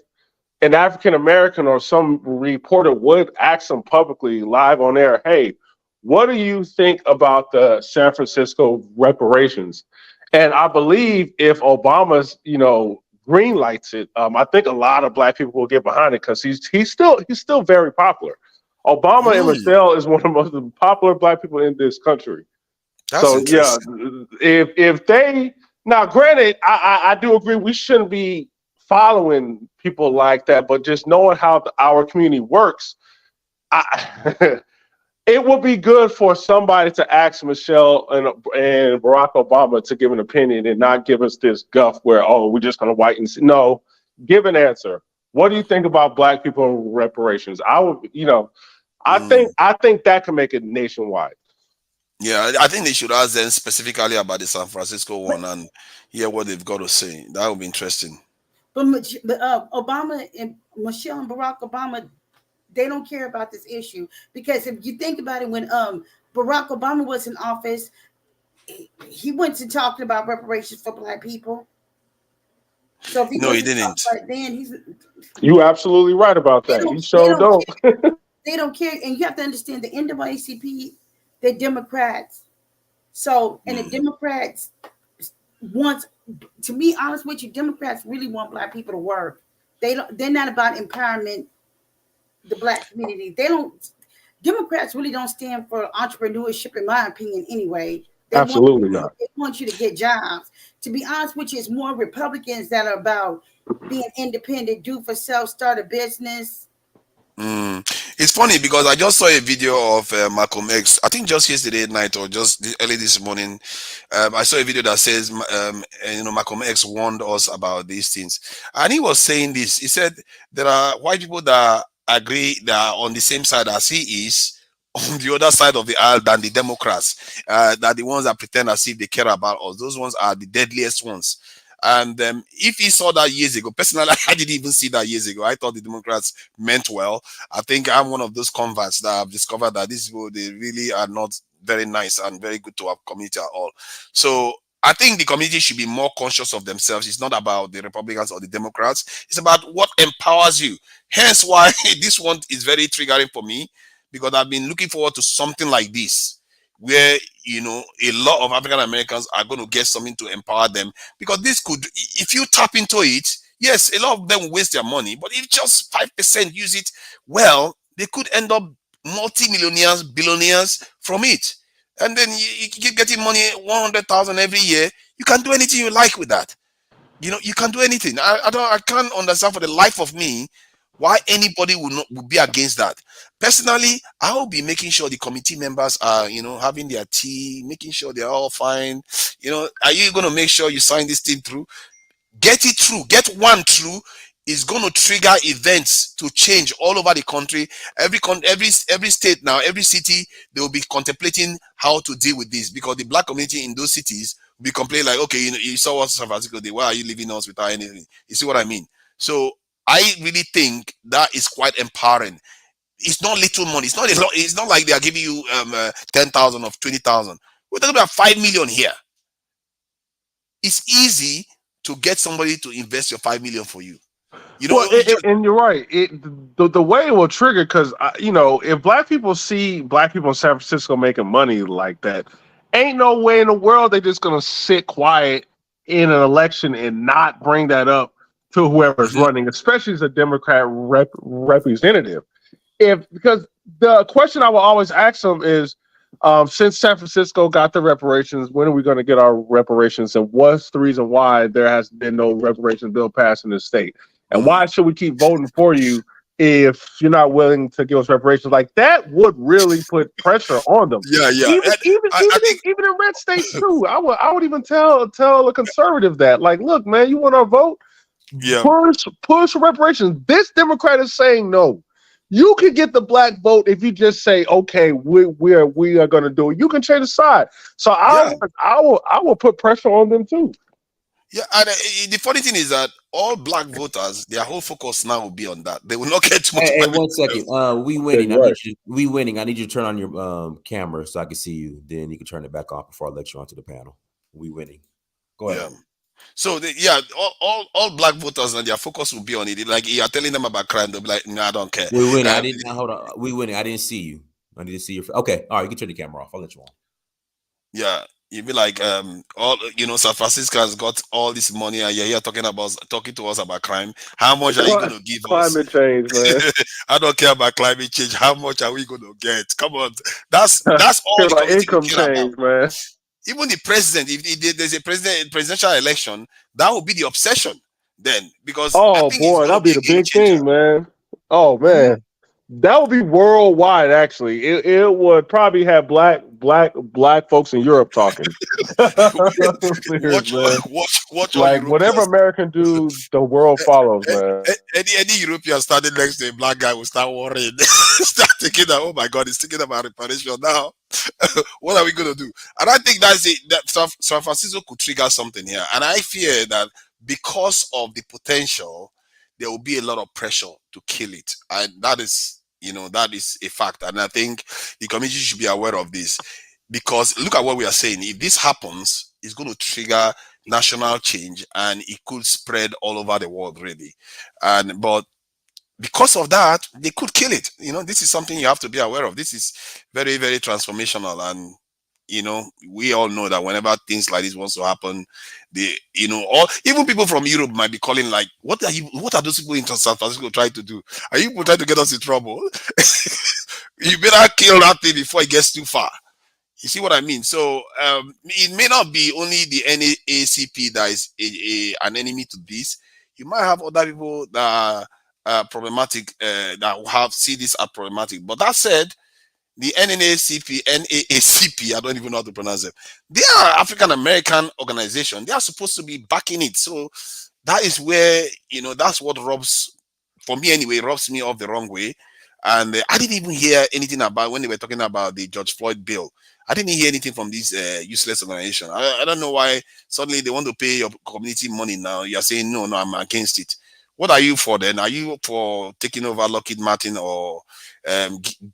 an African American or some reporter would ask them publicly live on air, hey, what do you think about the San Francisco reparations? And I believe if Obama's, green lights it, I think a lot of black people will get behind it because he's still very popular. Obama and Michelle is one of the most popular black people in this country. That's So yeah, interesting. if they now, granted, I do agree we shouldn't be following people like that, but just knowing how our community works, I, it would be good for somebody to ask Michelle and Barack Obama to give an opinion and not give us this guff where, oh, we're just going to wait and see. No, give an answer. What do you think about black people and reparations? I would, I think that can make it nationwide. Yeah, I think they should ask them specifically about the San Francisco one and hear what they've got to say. That would be interesting. But Obama and Michelle and Barack Obama, they don't care about this issue because if you think about it, when Barack Obama was in office, he went to talking about reparations for black people. So if he No, he wasn't didn't. talking about it then, he's You absolutely right about that. You sure don't. They don't care, and you have to understand the NAACP, they're Democrats. So, and the Democrats want, to be honest with you, Democrats really want black people to work. They're not about empowerment, the black community. Democrats really don't stand for entrepreneurship, in my opinion, anyway. Absolutely not. They want you to get jobs. To be honest with you, it's more Republicans that are about being independent, do for self, start a business. It's funny because I just saw a video of Malcolm X. I think just yesterday night or just early this morning. I saw a video that says, Malcolm X warned us about these things, and he was saying this. He said there are white people that agree that are on the same side as he is, on the other side of the aisle than the Democrats. That the ones that pretend as if they care about us. Those ones are the deadliest ones. And if he saw that years ago, personally, I didn't even see that years ago. I thought the Democrats meant well. I think I'm one of those converts that have discovered that these people, they really are not very nice and very good to our community at all. So I think the community should be more conscious of themselves. It's not about the Republicans or the Democrats. It's about what empowers you. Hence why this one is very triggering for me, because I've been looking forward to something like this, where a lot of African Americans are going to get something to empower them, because this could, if you tap into it, yes, a lot of them waste their money, but if just 5% use it well, they could end up multi-millionaires, billionaires from it. And then you keep getting money, 100,000 every year. You can do anything you like with that. You can do anything. I can't understand for the life of me why anybody would be against that. Personally, I will be making sure the committee members are, having their tea, making sure they're all fine. Are you going to make sure you sign this thing through? Get it through. Get one through. Is going to trigger events to change all over the country. Every state now, every city, they will be contemplating how to deal with this, because the black community in those cities will be complaining like, okay, you saw what San Francisco did. Why are you leaving us without anything? You see what I mean? So I really think that is quite empowering. It's not little money. It's not like they are giving you 10,000 or 20,000. We're talking about 5 million here. It's easy to get somebody to invest your 5 million for you. And you're right. The way it will trigger, because if black people see black people in San Francisco making money like that, ain't no way in the world they're just gonna sit quiet in an election and not bring that up to whoever's running, especially as a Democrat representative. Because the question I will always ask them is, since San Francisco got the reparations, when are we going to get our reparations, and what's the reason why there has been no reparations bill passed in the state? And why should we keep voting for you if you're not willing to give us reparations? Like, that would really put pressure on them. Yeah. Even in red states too. I would even tell a conservative that, like, look, man, you want our vote? Yeah. Push reparations. This Democrat is saying no. You can get the black vote if you just say, okay, we are going to do it. You can change the side. So I will put pressure on them too. Yeah, and the funny thing is that all black voters, their whole focus now will be on that. They will not get too much. Hey, 1 second. We winning. We winning. I need you to turn on your camera so I can see you. Then you can turn it back off before I let you onto the panel. We winning. Go ahead. Yeah. So all black voters, and their focus will be on it. Like, you're telling them about crime, they'll be like, no, I don't care. We winning. Hold on. We winning. I didn't see you. I need to see your. Okay. All right. You can turn the camera off. I'll let you on. Yeah. You'd be like, all San Francisco has got all this money, and you're here talking to us about crime. How much are you going to give us? Climate change, man. I don't care about climate change. How much are we going to get? Come on, that's all Care the about community will income care about. change, man. Even the president, if there's a presidential election, that will be the obsession then, because I Oh think it's boy, going to that'll be be a the game big changer. thing, man. Oh Mhm. man, that would be worldwide. Actually, it would probably have black folks in Europe talking. Serious, watch, man. watch all Like whatever Europeans. American do, the world follows, man. Any European standing next to a black guy will start worrying, start thinking that, oh my God, he's thinking about reparation now. What are we going to do? And I think that's it. That San Francisco could trigger something here, and I fear that because of the potential, there will be a lot of pressure to kill it, and that is, that is a fact. And I think the community should be aware of this, because look at what we are saying. If this happens, it's going to trigger national change, and it could spread all over the world, really. And but because of that, they could kill it. This is something you have to be aware of. This is very, very transformational. And we all know that whenever things like this wants to happen, or even people from Europe might be calling like, what are those people in San Francisco trying to do? Are you people trying to get us in trouble? You better kill that thing before it gets too far. You see what I mean? So it may not be only the NAACP that is an enemy to this. You might have other people that are problematic, that have see this as problematic. But that said, the NAACP, I don't even know how to pronounce it. They are African American organization. They are supposed to be backing it. So that is where, that's what rubs, for me anyway, rubs me off the wrong way. And I didn't even hear anything about when they were talking about the George Floyd bill. I didn't hear anything from this useless organization. I don't know why suddenly they want to pay your community money now. You're saying, no, I'm against it. What are you for then? Are you for taking over Lockheed Martin, or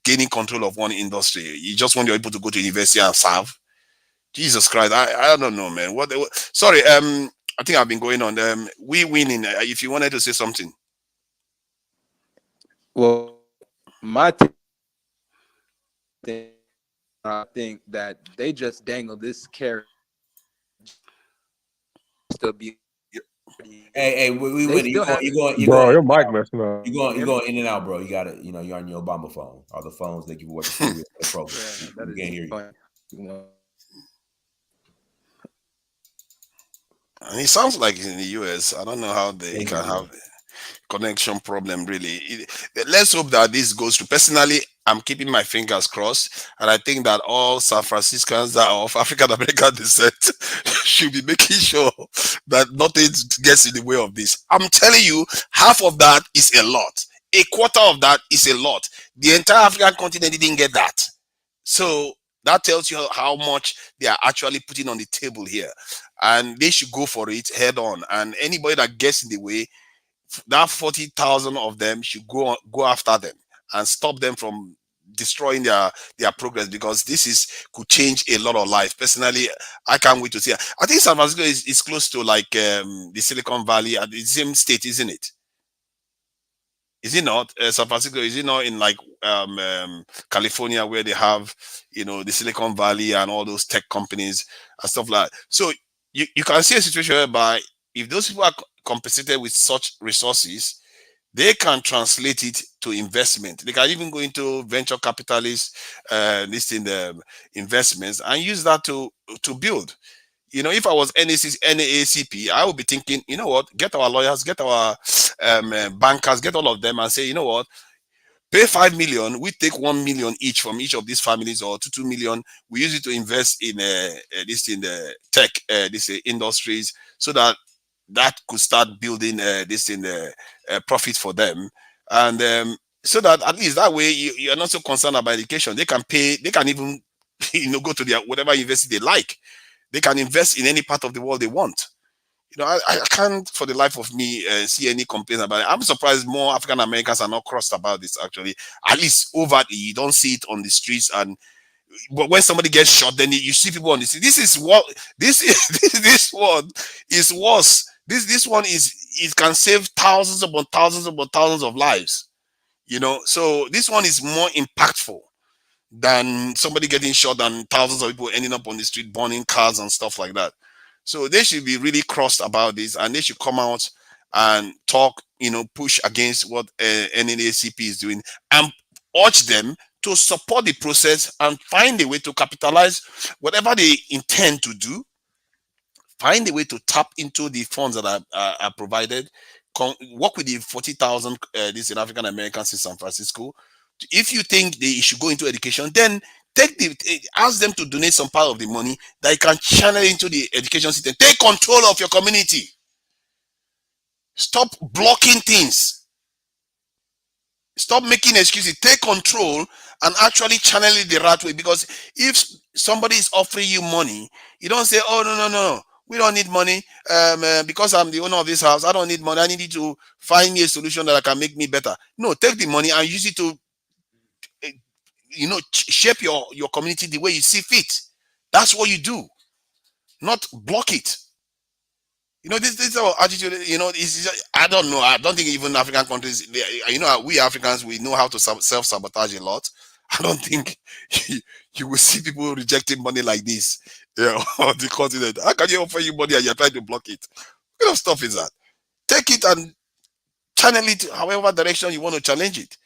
gaining control of one industry? You just want your people to go to university and serve? Jesus Christ, I don't know, man. Sorry, I think I've been going on. We winning. If you wanted to say something. Well, I think that they just dangle this carrot still be. Hey, we They winning. still have You Bro, going, your mic messing up. you going in and out, bro. You got to, you're on your Obama phone, or the phones that give away the program. yeah, that We is can't hear you. funny. And it sounds like in the US. I don't know how they Thank can you, bro. have connection problem, really. Let's hope that this goes through. Personally, I'm keeping my fingers crossed, and I think that all San Franciscans that are of African American descent should be making sure that nothing gets in the way of this. I'm telling you, half of that is a lot. A quarter of that is a lot. The entire African continent didn't get that. So that tells you how much they are actually putting on the table here. And they should go for it head on. And anybody that gets in the way, that 40,000 of them should go after them and stop them from destroying their progress, because this could change a lot of life. Personally, I can't wait to see it. I think San Francisco is close to like the Silicon Valley, at the same state, isn't it? Is it not? San Francisco, is it not in like California, where they have the Silicon Valley and all those tech companies and stuff like that? So you can see a situation whereby if those people are compensated with such resources, they can translate it to investment. They can even go into venture capitalists, listing the investments, and use that to build. If I was NAACP, I would be thinking, you know what, get our lawyers, get our bankers, get all of them and say, you know what, pay 5 million, we take 1 million each from each of these families, or 2 million, we use it to invest in this in the tech industries, so that could start building this in the profit for them. And so that at least that way you're not so concerned about education. They can pay, they can even go to their whatever university they like. They can invest in any part of the world they want. I can't for the life of me see any complaints about it. I'm surprised more African Americans are not crossed about this, actually. At least overtly, you don't see it on the streets. And but when somebody gets shot, then you see people on the street. This is what this is. This one is worse. This one is, it can save thousands upon thousands upon thousands of lives. So this one is more impactful than somebody getting shot and thousands of people ending up on the street burning cars and stuff like that. So they should be really crossed about this, and they should come out and talk, push against what NAACP is doing, and urge them to support the process and find a way to capitalize whatever they intend to do. Find a way to tap into the funds that are provided. Work with the 40,000 these African Americans in San Francisco. If you think they should go into education, then ask them to donate some part of the money that you can channel into the education system. Take control of your community. Stop blocking things. Stop making excuses. Take control and actually channel it the right way. Because if somebody is offering you money, you don't say, "Oh, no, no, no, we don't need money. Because I'm the owner of this house, I don't need money. I need you to find me a solution that can make me better." No, take the money and use it to, shape your community the way you see fit. That's what you do, not block it. This our attitude. I don't know. I don't think even African countries. We Africans, we know how to self sabotage a lot. I don't think you will see people rejecting money like this. On the continent. How can you offer you money and you're trying to block it? What kind of stuff is that? Take it and channel it however direction you want to challenge it.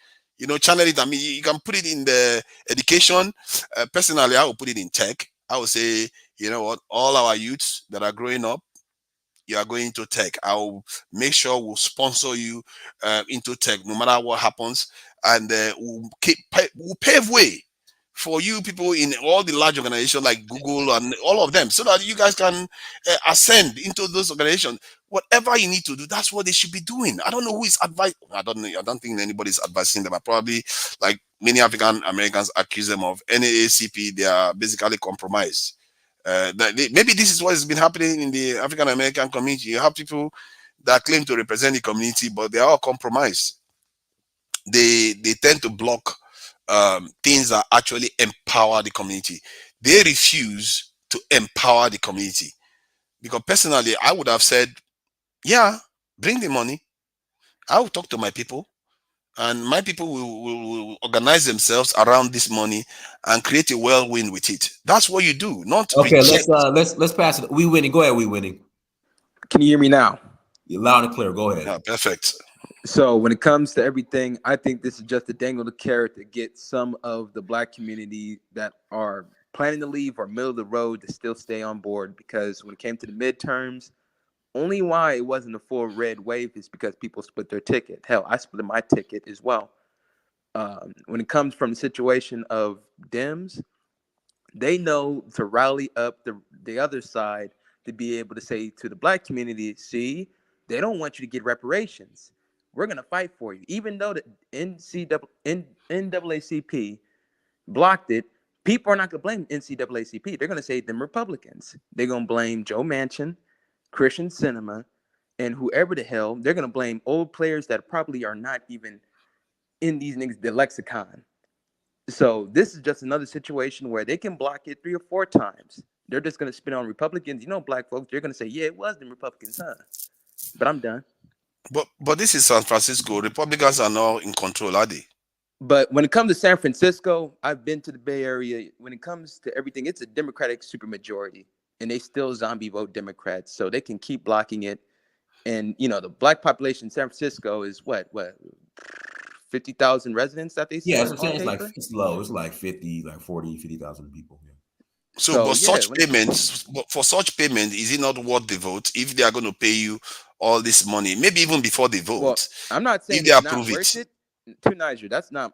Channel it. I mean, you can put it in the education. Personally, I will put it in tech. I would say, you know what, all our youths that are growing up, you are going into tech. I'll make sure we'll sponsor you into tech, no matter what happens, and we'll pave way for you people in all the large organizations like Google and all of them, so that you guys can ascend into those organizations. Whatever you need to do, that's what they should be doing. I don't know who is advising. I don't know. I don't think anybody's advising them. But probably, like many African Americans accuse them of NAACP, they are basically compromised. Maybe this is what has been happening in the African American community. You have people that claim to represent the community, but they are all compromised. They tend to block things that actually empower the community. They refuse to empower the community, because personally, I would have said, "Yeah, bring the money. I will talk to my people, and my people will organize themselves around this money and create a whirlwind with it." That's what you do, not Okay, reject. let's pass it. We winning. Go ahead. We winning. Can you hear me now? You're loud and clear. Go ahead. Yeah, perfect. So when it comes to everything, I think this is just a dangle the carrot to get some of the black community that are planning to leave or middle of the road to still stay on board. Because when it came to the midterms, only why it wasn't a full red wave is because people split their ticket. Hell, I split my ticket as well. When it comes from the situation of Dems, they know to rally up the other side to be able to say to the black community, see, they don't want you to get reparations. We're going to fight for you. Even though the NAACP blocked it, people are not going to blame NCAACP. They're going to say them Republicans. They're going to blame Joe Manchin, Christian Cinema, and whoever the hell. They're going to blame old players that probably are not even in these niggas, the lexicon. So this is just another situation where they can block it 3 or 4 times. They're just going to spin on Republicans. Black folks, they're going to say, yeah, it was the Republicans, huh? But I'm done. But this is San Francisco. Republicans are now in control, are they? But when it comes to San Francisco, I've been to the Bay Area. When it comes to everything, it's a Democratic supermajority, and they still zombie vote Democrats. So they can keep blocking it. And, the black population in San Francisco is what 50,000 residents that they say. Yeah, that's what I'm saying. It's low. It's like 50, like 40, 50,000 people. Yeah. So, but such payments, for such payment, is it not worth the vote if they are going to pay you all this money, maybe even before the vote? Well, I'm not saying it's not worth it. To Niger, that's not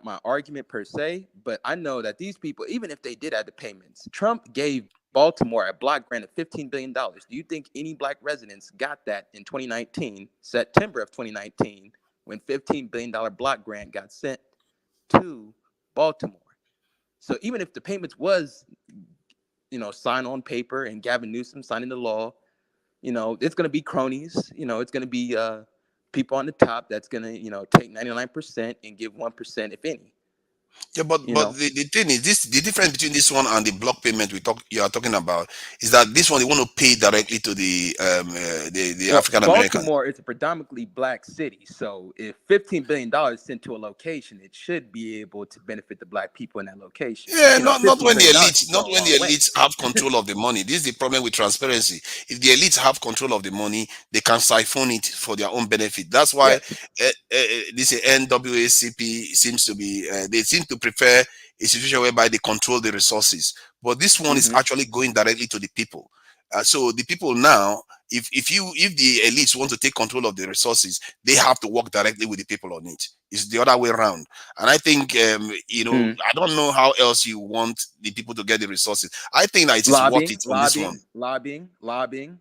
my argument per se, but I know that these people, even if they did add the payments, Trump gave Baltimore a block grant of $15 billion. Do you think any black residents got that in 2019, September of 2019, when $15 billion block grant got sent to Baltimore? So even if the payments was, signed on paper and Gavin Newsom signing the law, it's going to be cronies. It's going to be people on the top that's going to, take 99% and give 1%, if any. Yeah, You but know. the thing is, this the difference between this one and the block payment you are talking about is that this one they want to pay directly to the Well, African Americans. Baltimore is a predominantly black city, so if $15 billion sent to a location, it should be able to benefit the black people in that location. Yeah, You know, not fifteen when the billion dollars elite, can not go a when the long way. elites have control of the money. This is the problem with transparency. If the elites have control of the money, they can siphon it for their own benefit. That's why Yes. this NAACP seems to be. They seem to prefer a situation whereby they control the resources, but this one is Hmm. actually going directly to the people. So the people now, if the elites want to take control of the resources, they have to work directly with the people on it. It's the other way around. And I think, I don't know how else you want the people to get the resources. I think that it is worth Lobbying, it on this one. lobbying,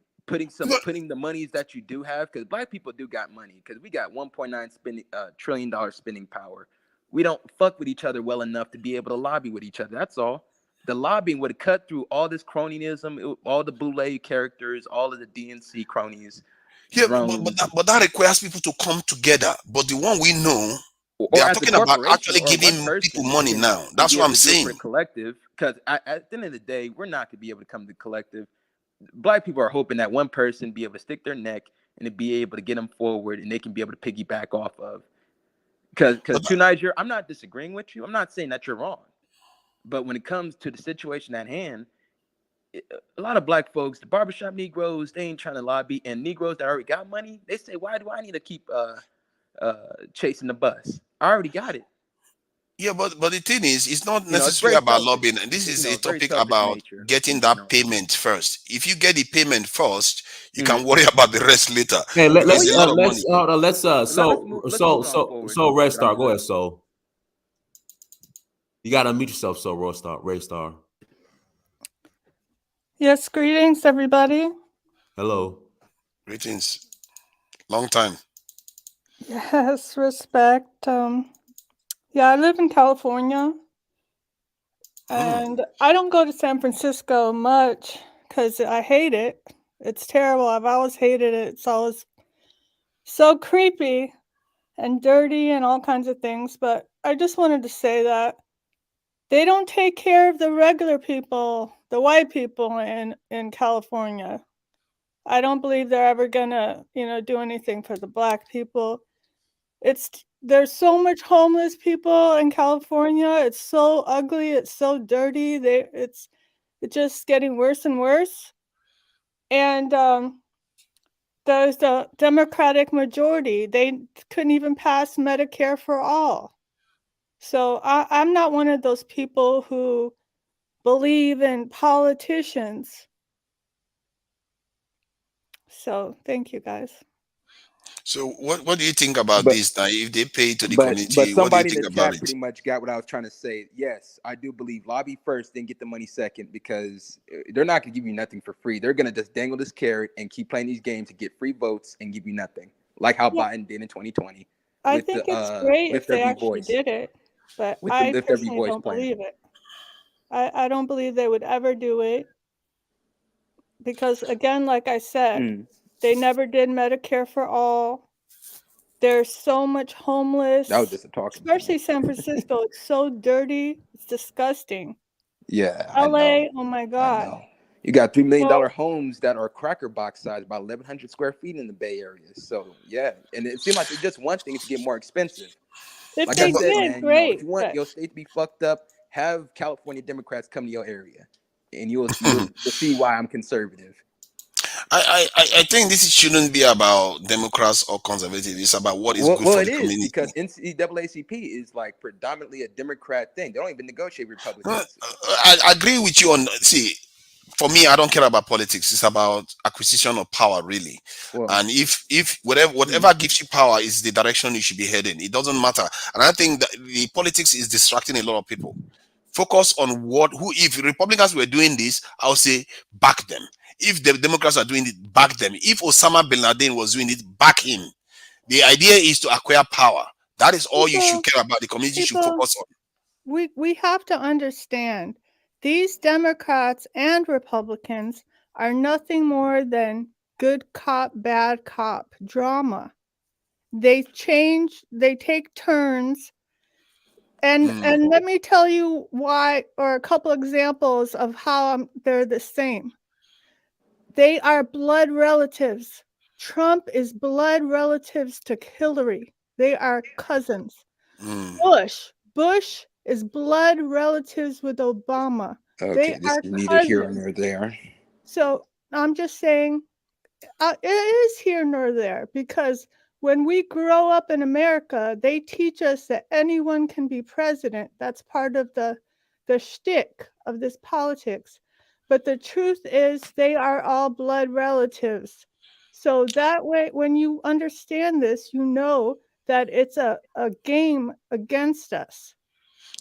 But putting the monies that you do have, because black people do got money, because we got 1.9 trillion dollar spending power. We don't fuck with each other well enough to be able to lobby with each other. That's all. The lobbying would cut through all this cronyism, all the boule characters, all of the DNC cronies, yeah, drones, but that requires people to come together. But the one we know, they or are as a talking about corporation actually or one giving people person money now. can That's be what able I'm to do it for saying. the collective. Because at the end of the day, we're not gonna be able to come to the collective. Black people are hoping that one person be able to stick their neck and to be able to get them forward, and they can be able to piggyback off of. Because But to Niger, I'm not disagreeing with you. I'm not saying that you're wrong. But when it comes to the situation at hand, a lot of black folks, the barbershop Negroes, they ain't trying to lobby, and Negroes that already got money, they say, why do I need to keep chasing the bus? I already got it. yeah, but the thing is, it's not You know, it's necessarily very about selfish. lobbying. This is a It's very topic selfish about nature getting in that general. payment first. If you get the payment first, you Mm-hmm. can worry about the rest later Hey, Oh because it's a yeah. lot of money. let's Let's move it on forward. Red Get on Star, to go the ahead. So you gotta unmute yourself. So Ray Star. Yes, greetings, everybody. Hello. Greetings. Long time. Yes, respect. Yeah, I live in California, Hmm. and I don't go to San Francisco much because I hate it. It's terrible. I've always hated it. It's always so creepy and dirty and all kinds of things. But I just wanted to say that they don't take care of the regular people, the white people in California. I don't believe they're ever gonna, do anything for the black people. There's so much homeless people in California. It's so ugly. It's so dirty. It's just getting worse and worse. And there's the Democratic majority. They couldn't even pass Medicare for all. So I'm not one of those people who believe in politicians. So thank you guys. So what do you think about But this now? If they pay to the but community, what do you somebody in think the about chat it? pretty much got what I was trying to say. Yes, I do believe lobby first, then get the money second, because they're not gonna give you nothing for free. They're gonna just dangle this carrot and keep playing these games to get free votes and give you nothing, like how Yeah, Biden did in 2020 I with think the it's great if lift they every actually voice, did it, but with the I lift every personally voice don't plan. believe it. I don't believe they would ever do it because, again, like I said, Mm, they never did Medicare for all. There's so much that was homeless, just a talking point. especially San Francisco. It's so dirty. It's disgusting. Yeah, I know. LA, oh my I God. know. You got $3 million So homes that are cracker box size, about 1,100 square feet in the Bay Area. So yeah, and it seemed like they just want things to get more expensive. if Like I Yeah, they but said, did, man, you know, if great. you want But your state to be fucked up, have California Democrats come to your area, and you'll see why I'm conservative. I think this shouldn't be about Democrats or conservatives. It's about what is good Well, for it the is community. because NCAACP is like predominantly a Democrat thing. They don't even negotiate with Uh, Republicans. I agree with you on. See, for me, I don't care about politics. It's about acquisition of power, really. Well, And if whatever mm, whatever gives you power is the direction you should be heading, it doesn't matter. And I think that the politics is distracting a lot of people. Focus on who. If Republicans were doing this, I would say back them. If the Democrats are doing it, back them. If Osama bin Laden was doing it, back him. The idea is to acquire power. That is all you should people, care about. The community should people, focus on. we have to understand these Democrats and Republicans are nothing more than good cop, bad cop drama. They take turns And let me tell you why, or a couple examples of how they're the same. They are blood relatives. Trump is blood relatives to Hillary. They are cousins. Bush is blood relatives with Obama. They Okay, this are is neither here cousins. nor there. So I'm just saying, it is here nor there, because when we grow up in America, they teach us that anyone can be president. That's part of the shtick of this politics. But the truth is, they are all blood relatives. So that way, when you understand this, you know that it's a game against us.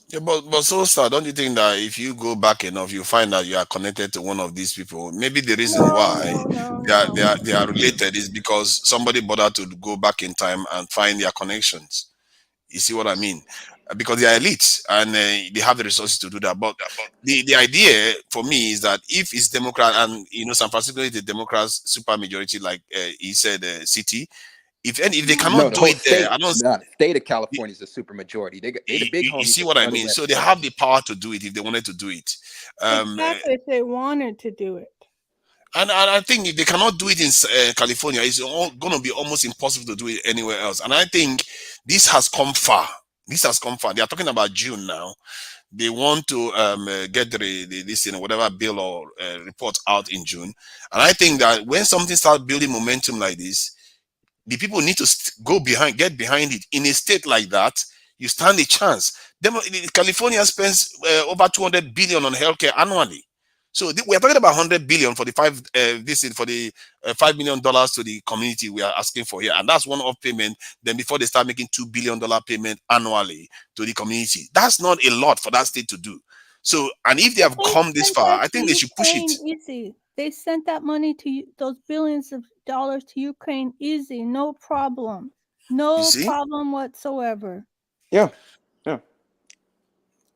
Yeah, but so sir, don't you think that if you go back enough, you find that you are connected to one of these people? Maybe the reason No, why no, no, no. they are related is because somebody bothered to go back in time and find their connections. You see what I mean? Because they are elites and they have the resources to do that. But the idea for me is that if it's Democrat and San Francisco is the Democrats super majority, like he said, city. If they No, cannot the do whole it there, I state, don't. the state of California is a super majority. They the big You homies see on what I the mean? So West they have Coast. the power to do it if they wanted to do it. Um, uh, Exactly, if they wanted to do it. and I think if they cannot do it in California, it's going to be almost impossible to do it anywhere else. And I think this has come far. This has come far. They are talking about June now. They want to get this whatever bill or report out in June. And I think that when something starts building momentum like this, the people need to get behind it. In a state like that, you stand a chance. California spends over 200 billion on healthcare annually. So we are talking about 100 billion for the $5 million to the community we are asking for here, and that's one off payment. Then before they start making $2 billion payment annually to the community, that's not a lot for that state to do. So, and if they have They come this sent far, that I to think they should push it. Ukraine easy. They sent that money to those billions of dollars to Ukraine easy, no problem. You No see, problem whatsoever. Yeah, yeah.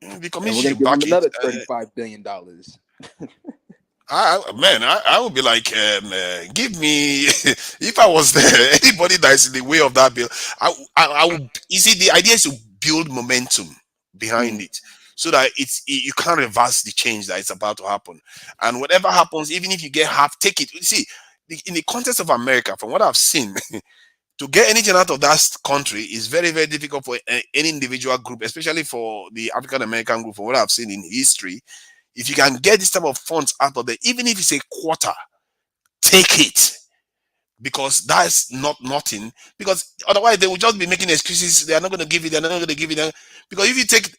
the And community we're gonna should give them back it. another $35 billion. Man, I would be like, give me if I was there, anybody that is in the way of that bill, I would. You see, the idea is to build momentum behind Mm. it, so that you can't reverse the change that is about to happen. And whatever happens, even if you get half, take it. You see, in the context of America, from what I've seen, to get anything out of that country is very, very difficult for any individual group, especially for the African American group. From what I've seen in history, if you can get this type of funds out of there, even if it's a quarter, take it, because that's not nothing. Because otherwise, they will just be making excuses. They are not going to give it. They're not going to give it. Because if you take,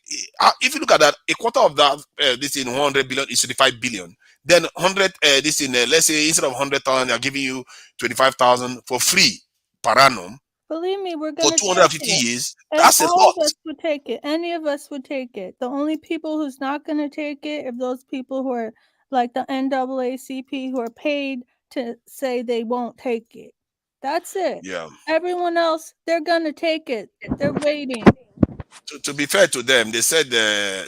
if you look at that, a quarter of that, this in 100 billion is 25 billion. Then 100, this in, let's say instead of 100,000, they're giving you 25,000 for free per annum Believe me, we're for gonna take 250 it. years. And That's a all lot. of us would take it. Any of us would take it. The only people who's not gonna take it are those people who are like the NAACP, who are paid to say they won't take it. That's it. Yeah. Everyone else, they're gonna take it. They're waiting. To be fair to them, they said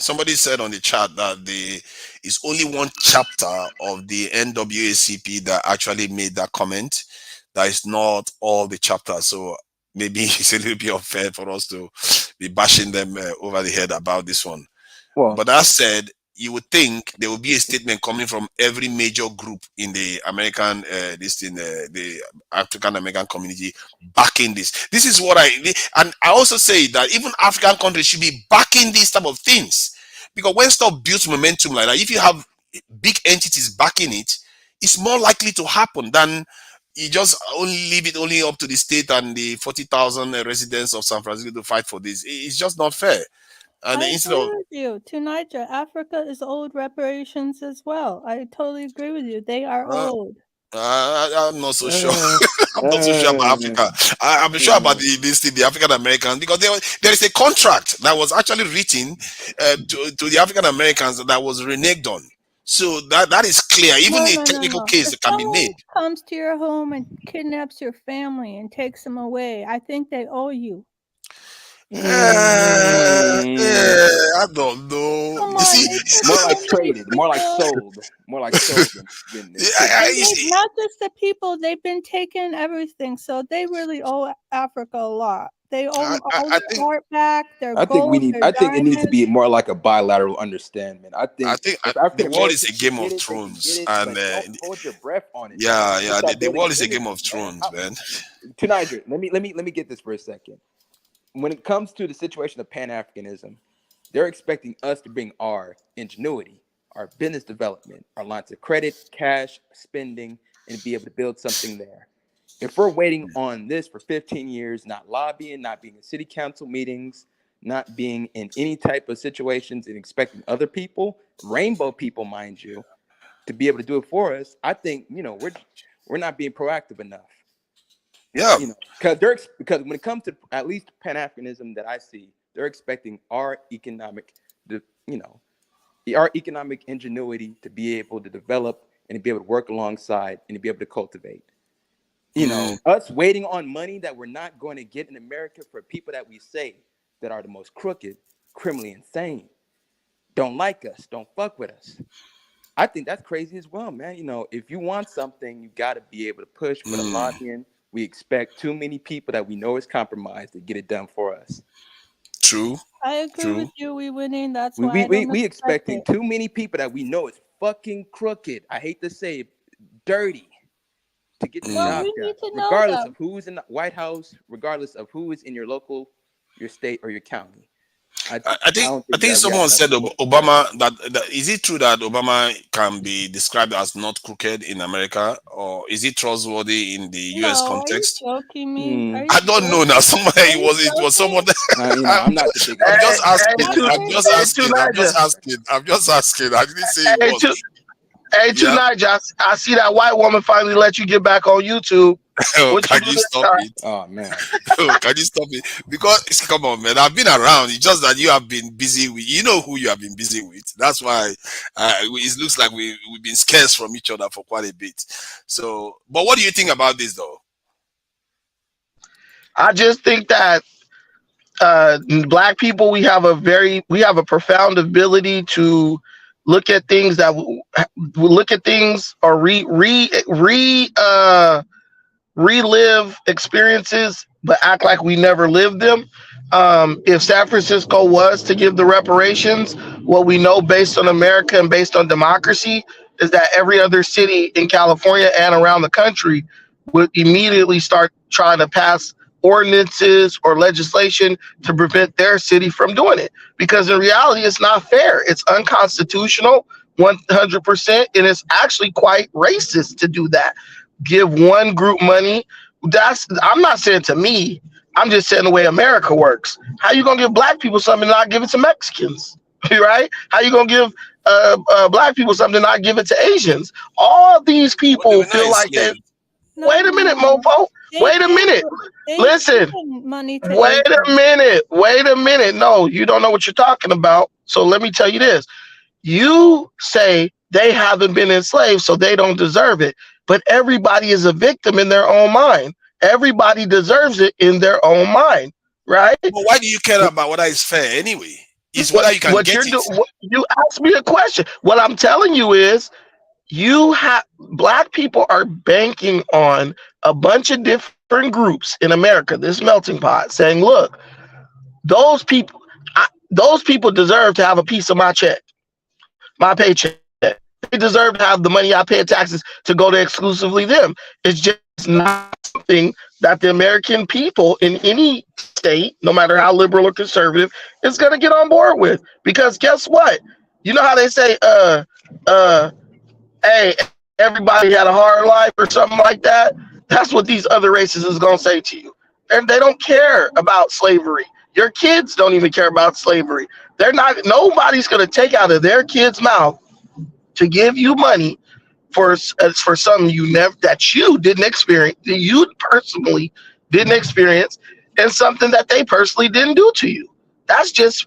somebody said on the chat that it's only one chapter of the NAACP that actually made that comment. That is not all the chapters. So maybe it's a little bit unfair for us to be bashing them over the head about this one. Well, But that said, you would think there will be a statement coming from every major group in the American, the African American community backing this. This is what and I also say that even African countries should be backing these type of things, because when stuff builds momentum like that, if you have big entities backing it, it's more likely to happen than you just only leave it only up to the state and the 40,000 residents of San Francisco to fight for this. It's just not fair. And I instead agree of with you. To Niger, Africa is old reparations as well. I totally agree with you. They are uh, old. I'm not so sure. uh, I'm not so sure about uh, Africa. I'm sure about the African Americans, because there is a contract that was actually written to the African Americans that was reneged on. So that is clear. Even No, a no, no, technical no. case If that can be someone made. comes to your home and kidnaps your family and takes them away, I think they owe you. I don't know. Come You on, see, they took more so like many traded, people. more like sold than I, kidnapped. And you they see, not just the people, they've been taking everything. So they really owe Africa a lot. They own I, all I their think art back, their I think we gold, need. their I think it needs to be diamonds. more like a bilateral understanding. I I think think if the African world is Americans a can Game get of it, they can get Thrones, it. and But don't hold your breath on it, man. yeah, Let's yeah, start the building world is a Game communities, of man. Thrones, man. To Niger, let me get this for a second. When it comes to the situation of Pan Africanism, they're expecting us to bring our ingenuity, our business development, our lines of credit, cash, spending, and be able to build something there. If we're waiting on this for 15 years, not lobbying, not being in city council meetings, not being in any type of situations and expecting other people, rainbow people, mind you, to be able to do it for us, I think, we're not being proactive enough. Yeah. Because when it comes to at least Pan-Africanism that I see, they're expecting you know, our economic ingenuity to be able to develop and to be able to work alongside and to be able to cultivate. Mm, Us waiting on money that we're not going to get in America for people that we say that are the most crooked, criminally insane, don't like us, don't fuck with us. I think that's crazy as well, man. If you want something, you got to be able to push for the mm, lobbying. We expect too many people that we know is compromised to get it done for us. true, I agree with true. you. We winning. That's We why we I we, don't we expect expecting it. too many people that we know is fucking crooked. I hate to say it, dirty to get the Well, Mm. job we done, need to know regardless of them. who's in the White House, regardless of who is in your local, your state, or your county. I I I think don't I think think that we have someone enough said people for that. Obama that is it true that Obama can be described as not crooked in America, or is it trustworthy in the U.S. No, are you context? joking me? Hmm. Are you I don't know now. joking? Somebody Are it you was it was someone. joking? I'm not the biggest I'm fan just of asking. That's I'm just crazy. asking. I'm just asking. I'm just asking. I didn't say it was. Yeah. I see that white woman finally let you get back on YouTube. Oh, What you can do you this stop time? it? Oh man. Oh, can you stop it? Because come on, man. I've been around. It's just that you have been busy with. You know who you have been busy with. That's why it looks like we've been scarce from each other for quite a bit. So, but what do you think about this, though? I just think that black people we have a profound ability to look at things that look at things or relive experiences but act like we never lived them. If San Francisco was to give the reparations, what we know based on America and based on democracy is that every other city in California and around the country would immediately start trying to pass ordinances or legislation to prevent their city from doing it. Because in reality, it's not fair. It's unconstitutional 100%. And it's actually quite racist to do that. Give one group money. I'm not saying to me, I'm just saying the way America works. How you gonna give black people something and not give it to Mexicans? Right? How you gonna give black people something and not give it to Asians? All these But they people were not feel like they. enslaved. No, Wait a no, minute, no. mofo. They Wait a gave minute. they Listen. given money to Wait a Asians. minute. Wait a minute. No, you don't know what you're talking about. So let me tell you this. You say they haven't been enslaved, so they don't deserve it. But everybody is a victim in their own mind. Everybody deserves it in their own mind, right? But why do you care about whether it's fair anyway? It's What whether you can what get you're it. doing? You asked me a question. What I'm telling you is, you have black people are banking on a bunch of different groups in America, this melting pot, saying, "Look, those people, those people deserve to have a piece of my check." My paycheck. They deserve to have the money I pay in taxes to go to exclusively them. It's just not something that the American people in any state, no matter how liberal or conservative, is going to get on board with. Because guess what? You know how they say, hey, everybody had a hard life or something like that? That's what these other races is going to say to you. And they don't care about slavery. Your kids don't even care about slavery. Nobody's going to take out of their kid's mouth to give you money for something you didn't experience, that you personally didn't experience, and something that they personally didn't do to you. That's just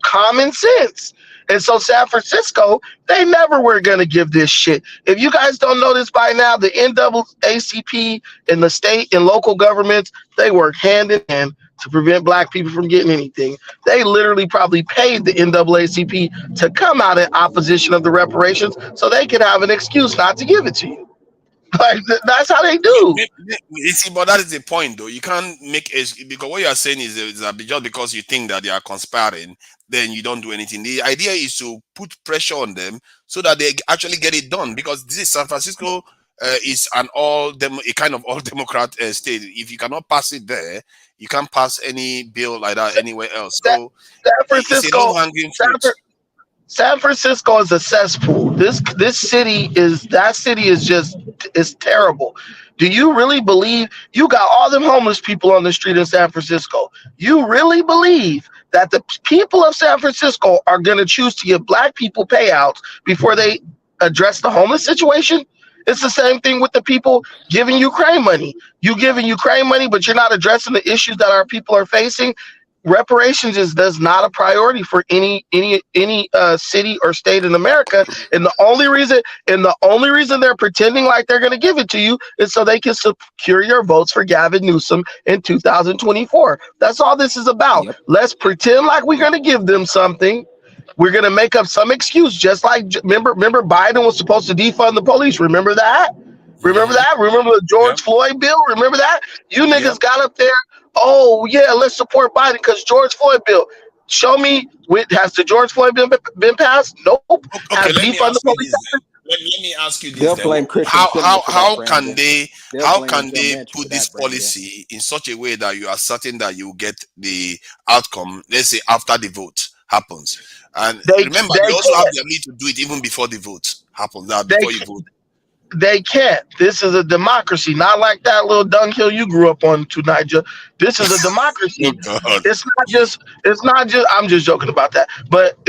common sense. And so San Francisco, they never were going to give this shit. If you guys don't know this by now, the NAACP and the state and local governments, they work hand in hand to prevent black people from getting anything. They literally probably paid the NAACP to come out in opposition of the reparations so they could have an excuse not to give it to you. Like that's how they Me- do. me- You see, but that is the point, though. You can't make a, because what you are saying is that just because you think that they are conspiring, then you don't do anything. The idea is to put pressure on them so that they actually get it done. Because this is San Francisco is an a kind of all Democrat state. If you cannot pass it there, you can't pass any bill like that anywhere else. San, So San it's a low Francisco, hanging San, fruit. San Francisco is a cesspool. This city is that city is just is terrible. Do you really believe you got all them homeless people on the street in San Francisco? You really believe that the people of San Francisco are going to choose to give black people payouts before they address the homeless situation? It's the same thing with the people giving Ukraine money. You giving Ukraine money, but you're not addressing the issues that our people are facing. Reparations is does not a priority for any city or state in America, and the only reason they're pretending like they're going to give it to you is so they can secure your votes for Gavin Newsom in 2024. That's all this is about. Yep. Let's pretend like we're going to give them something. We're going to make up some excuse, just like remember Biden was supposed to defund the police. Remember that? Remember Mhm. that? Remember the Yep. George Floyd bill? Remember that? You Yep. niggas got up there. Oh yeah, let's support Biden because George Floyd bill. Show me, has the George Floyd bill been passed? Nope. Has Okay, let me defund the ask you police this then. happened? Let me ask you this They'll then. blame Christian Similar for that, How can Brandon. they They'll blame Joe Manchin put for this that, Brandon. policy in such a way that you are certain that you get the outcome, let's say after the vote happens? And They remember, they they also have can't. the ability to do it even before the vote happens, that They before you can't. vote. They can't. This is a democracy, not like that little dunghill you grew up on, to Niger. This is a Oh democracy. God. It's not just. It's not just. I'm just joking about that. But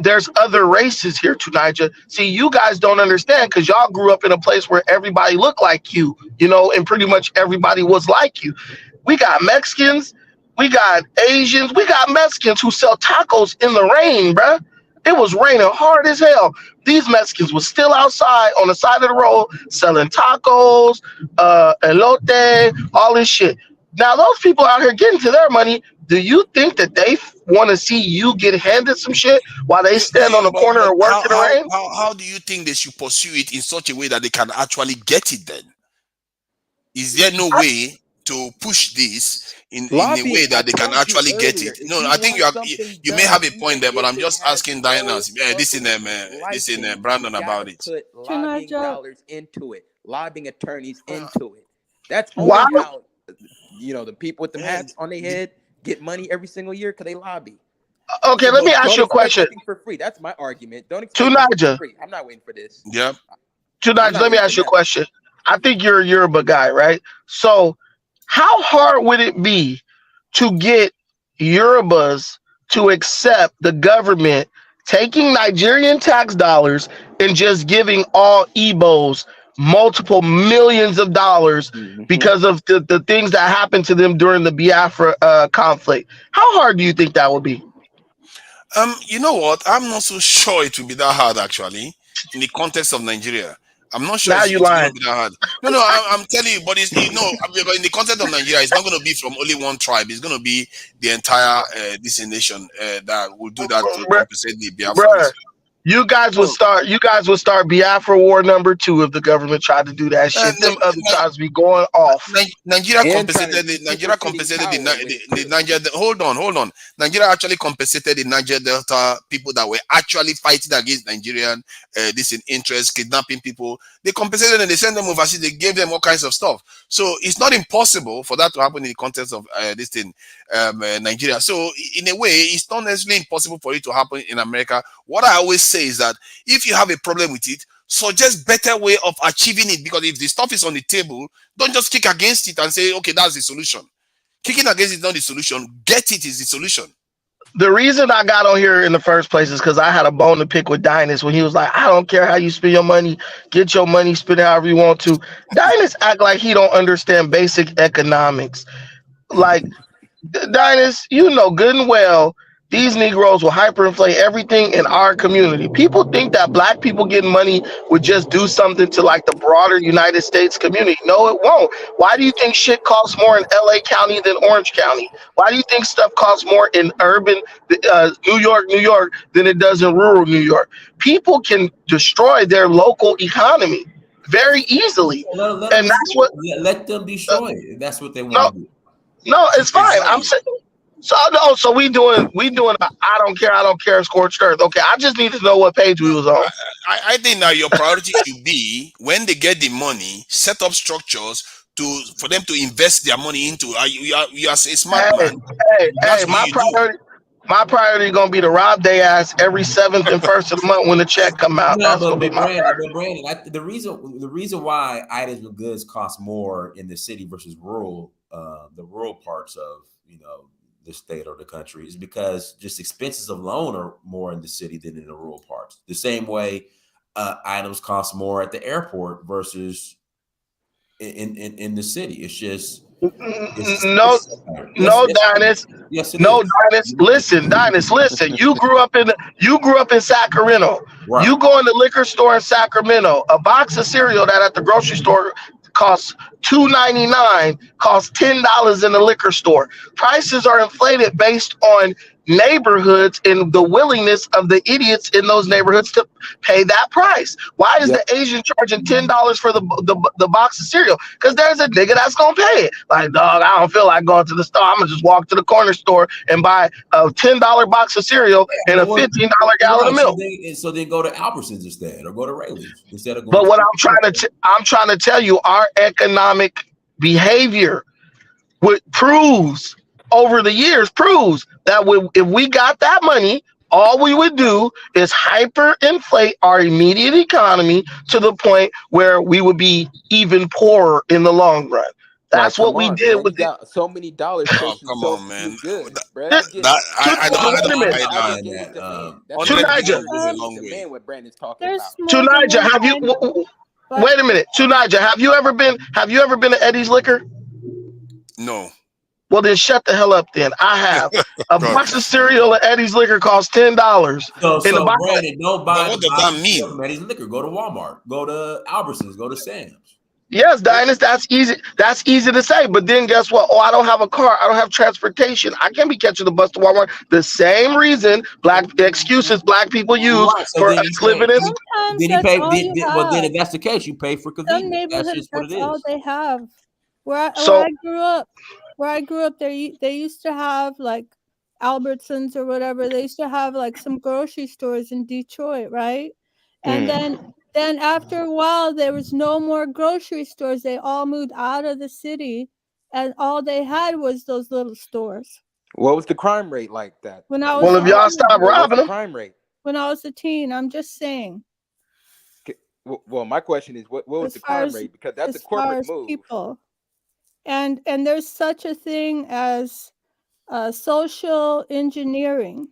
there's other races here, to Niger. See, you guys don't understand because y'all grew up in a place where everybody looked like you, and pretty much everybody was like you. We got Mexicans, we got Asians, we got Mexicans who sell tacos in the rain, bruh. It was raining hard as hell. These Mexicans was still outside on the side of the road selling tacos, elote, all this shit. Now those people out here getting to their money. Do you think that they want to see you get handed some shit while they stand on the corner But and work in the rain? how do you think they should pursue it in such a way that they can actually get it then? Is there no way to push this in a Lobbying. way I that they can told you actually get earlier. it? If No, you I think want something you may done, have a point even there, but if I'm it just has asking Diana, no public this in liking, you Brandon about gotta it. put lobbying Tanaja, dollars into it, lobbying attorneys into it. That's Why? only how the people with them Man, hats on their head get money every single year because they lobby. Okay, let me ask Don't you a expect question. nothing for free. That's my argument. Don't To expect nothing for Naja. free. I'm not waiting for this. yeah. I'm Tonight, not let me waiting for ask you a nothing. question. I think you're a Yoruba guy, right? So, how hard would it be to get Yorubas to accept the government taking Nigerian tax dollars and just giving all Igbos multiple millions of dollars Mm-hmm. because of the things that happened to them during the Biafra conflict? How hard do you think that would be? You know what? I'm not so sure it will be that hard actually in the context of Nigeria. I'm not sure Now you it's going to lying. be that hard. No, I'm telling you, but because in the context of Nigeria, it's not going to be from only one tribe. It's going to be the entire this nation that will do that to Bruh, compensate the bruh. Biafrans. So You guys would start Biafra War #2 if the government tried to do that shit. Them other tribes be going off. Nigeria And trying to compensated the use Nigeria superseding compensated power with it the too. Niger. Hold on. Nigeria actually compensated the Niger Delta people that were actually fighting against Nigerian this in interest, kidnapping people. They compensated them. They sent them overseas. They gave them all kinds of stuff. So it's not impossible for that to happen in the context of this thing, Nigeria. So in a way, it's not necessarily impossible for it to happen in America. What I always say is that if you have a problem with it, suggest better way of achieving it, because if the stuff is on the table, don't just kick against it and say, okay, that's the solution. Kicking against it is not the solution. Get it is the solution. The reason I got on here in the first place is because I had a bone to pick with Dynas when he was like, I don't care how you spend your money, get your money, spend it however you want to. Dynas act like he don't understand basic economics. Like, Dynas, you know good and well these Negroes will hyperinflate everything in our community. People think that black people getting money would just do something to like the broader United States community. No, it won't. Why do you think shit costs more in LA County than Orange County? Why do you think stuff costs more in urban New York than it does in rural New York? People can destroy their local economy. very easily, Let and them that's what. let them destroy it. That's what they No, want to do. no, it's fine. I'm Exactly. saying. So no, so we doing. I don't care. Scorched earth. Okay, I just need to know what page we was on. I think that your priority should be when they get the money, set up structures for them to invest their money into. You are a smart Hey, man. hey, That's what you do. my priority gonna be to rob their ass every seventh and first of the month when the check come out. No, That's gonna be my priority. But Brandon, the reason why items with goods cost more in the city versus rural, the rural parts of the state or the country is because just expenses alone are more in the city than in the rural parts. The same way items cost more at the airport versus in the city. It's just No, yes, no, yes, Dinus. yes, it No, is. Dinus. Listen, Dinus. Listen. You grew up in Sacramento. Right. You go in the liquor store in Sacramento. A box of cereal that at the grocery store costs $2.99 costs $10 in the liquor store. Prices are inflated based on neighborhoods and the willingness of the idiots in those neighborhoods to pay that price. Why is the Yep. Asian charging $10 for the box of cereal? Because there's a nigga that's gonna pay it. Like, dog, I don't feel like going to the store. I'm gonna just walk to the corner store and buy a $10 box of cereal and a $15 gallon of Right. milk. So then go to Albertsons instead, or go to Rayleigh's instead of going But to. what I'm trying to tell you, our economic behavior proves over the years proves that if we got that money, all we would do is hyperinflate our immediate economy to the point where we would be even poorer in the long run. Like, That's what come we on, did man. with You got so many dollars Oh, chasing come so on, few man. goods, bruh. this. You get I don't Wait a minute. buy I that. can gauge demand. That's what 100 Tunija, billion I goes a gauge long way. demand. What Brandon's talking There's about. more than Tunija, one kind of, but wait a minute. Tunija, have you ever been to Eddie's Liquor? No. Well, then shut the hell up. Then I have a God. box of cereal at Eddie's Liquor costs $10. In the So box, Brandon, don't But buy what the does box that of cereal mean? from Eddie's Liquor. Go to Walmart. Go to Albertsons. Go to Sam's. yes, Dinus, that's easy. That's easy to say. But then guess what? Oh, I don't have a car. I don't have transportation. I can't be catching the bus to Walmart. The same reason excuses black people use Right. So for then you us pay. living in. sometimes Then you that's pay. all you Well, then have. if that's the case, you pay for Some convenience. That's neighborhoods, just what it that's all is. they have. Where So I grew up, they used to have like Albertsons or whatever. They used to have like some grocery stores in Detroit, right? And then after a while, there was no more grocery stores. They all moved out of the city, and all they had was those little stores. What was the crime rate like that? When I well, was if a y'all stop teenager, What was robbing the them, crime rate? when I was a teen, I'm just saying, Well, my question is, what was as the far crime as rate? Because that's a as far corporate as move. people, and there's such a thing as social engineering,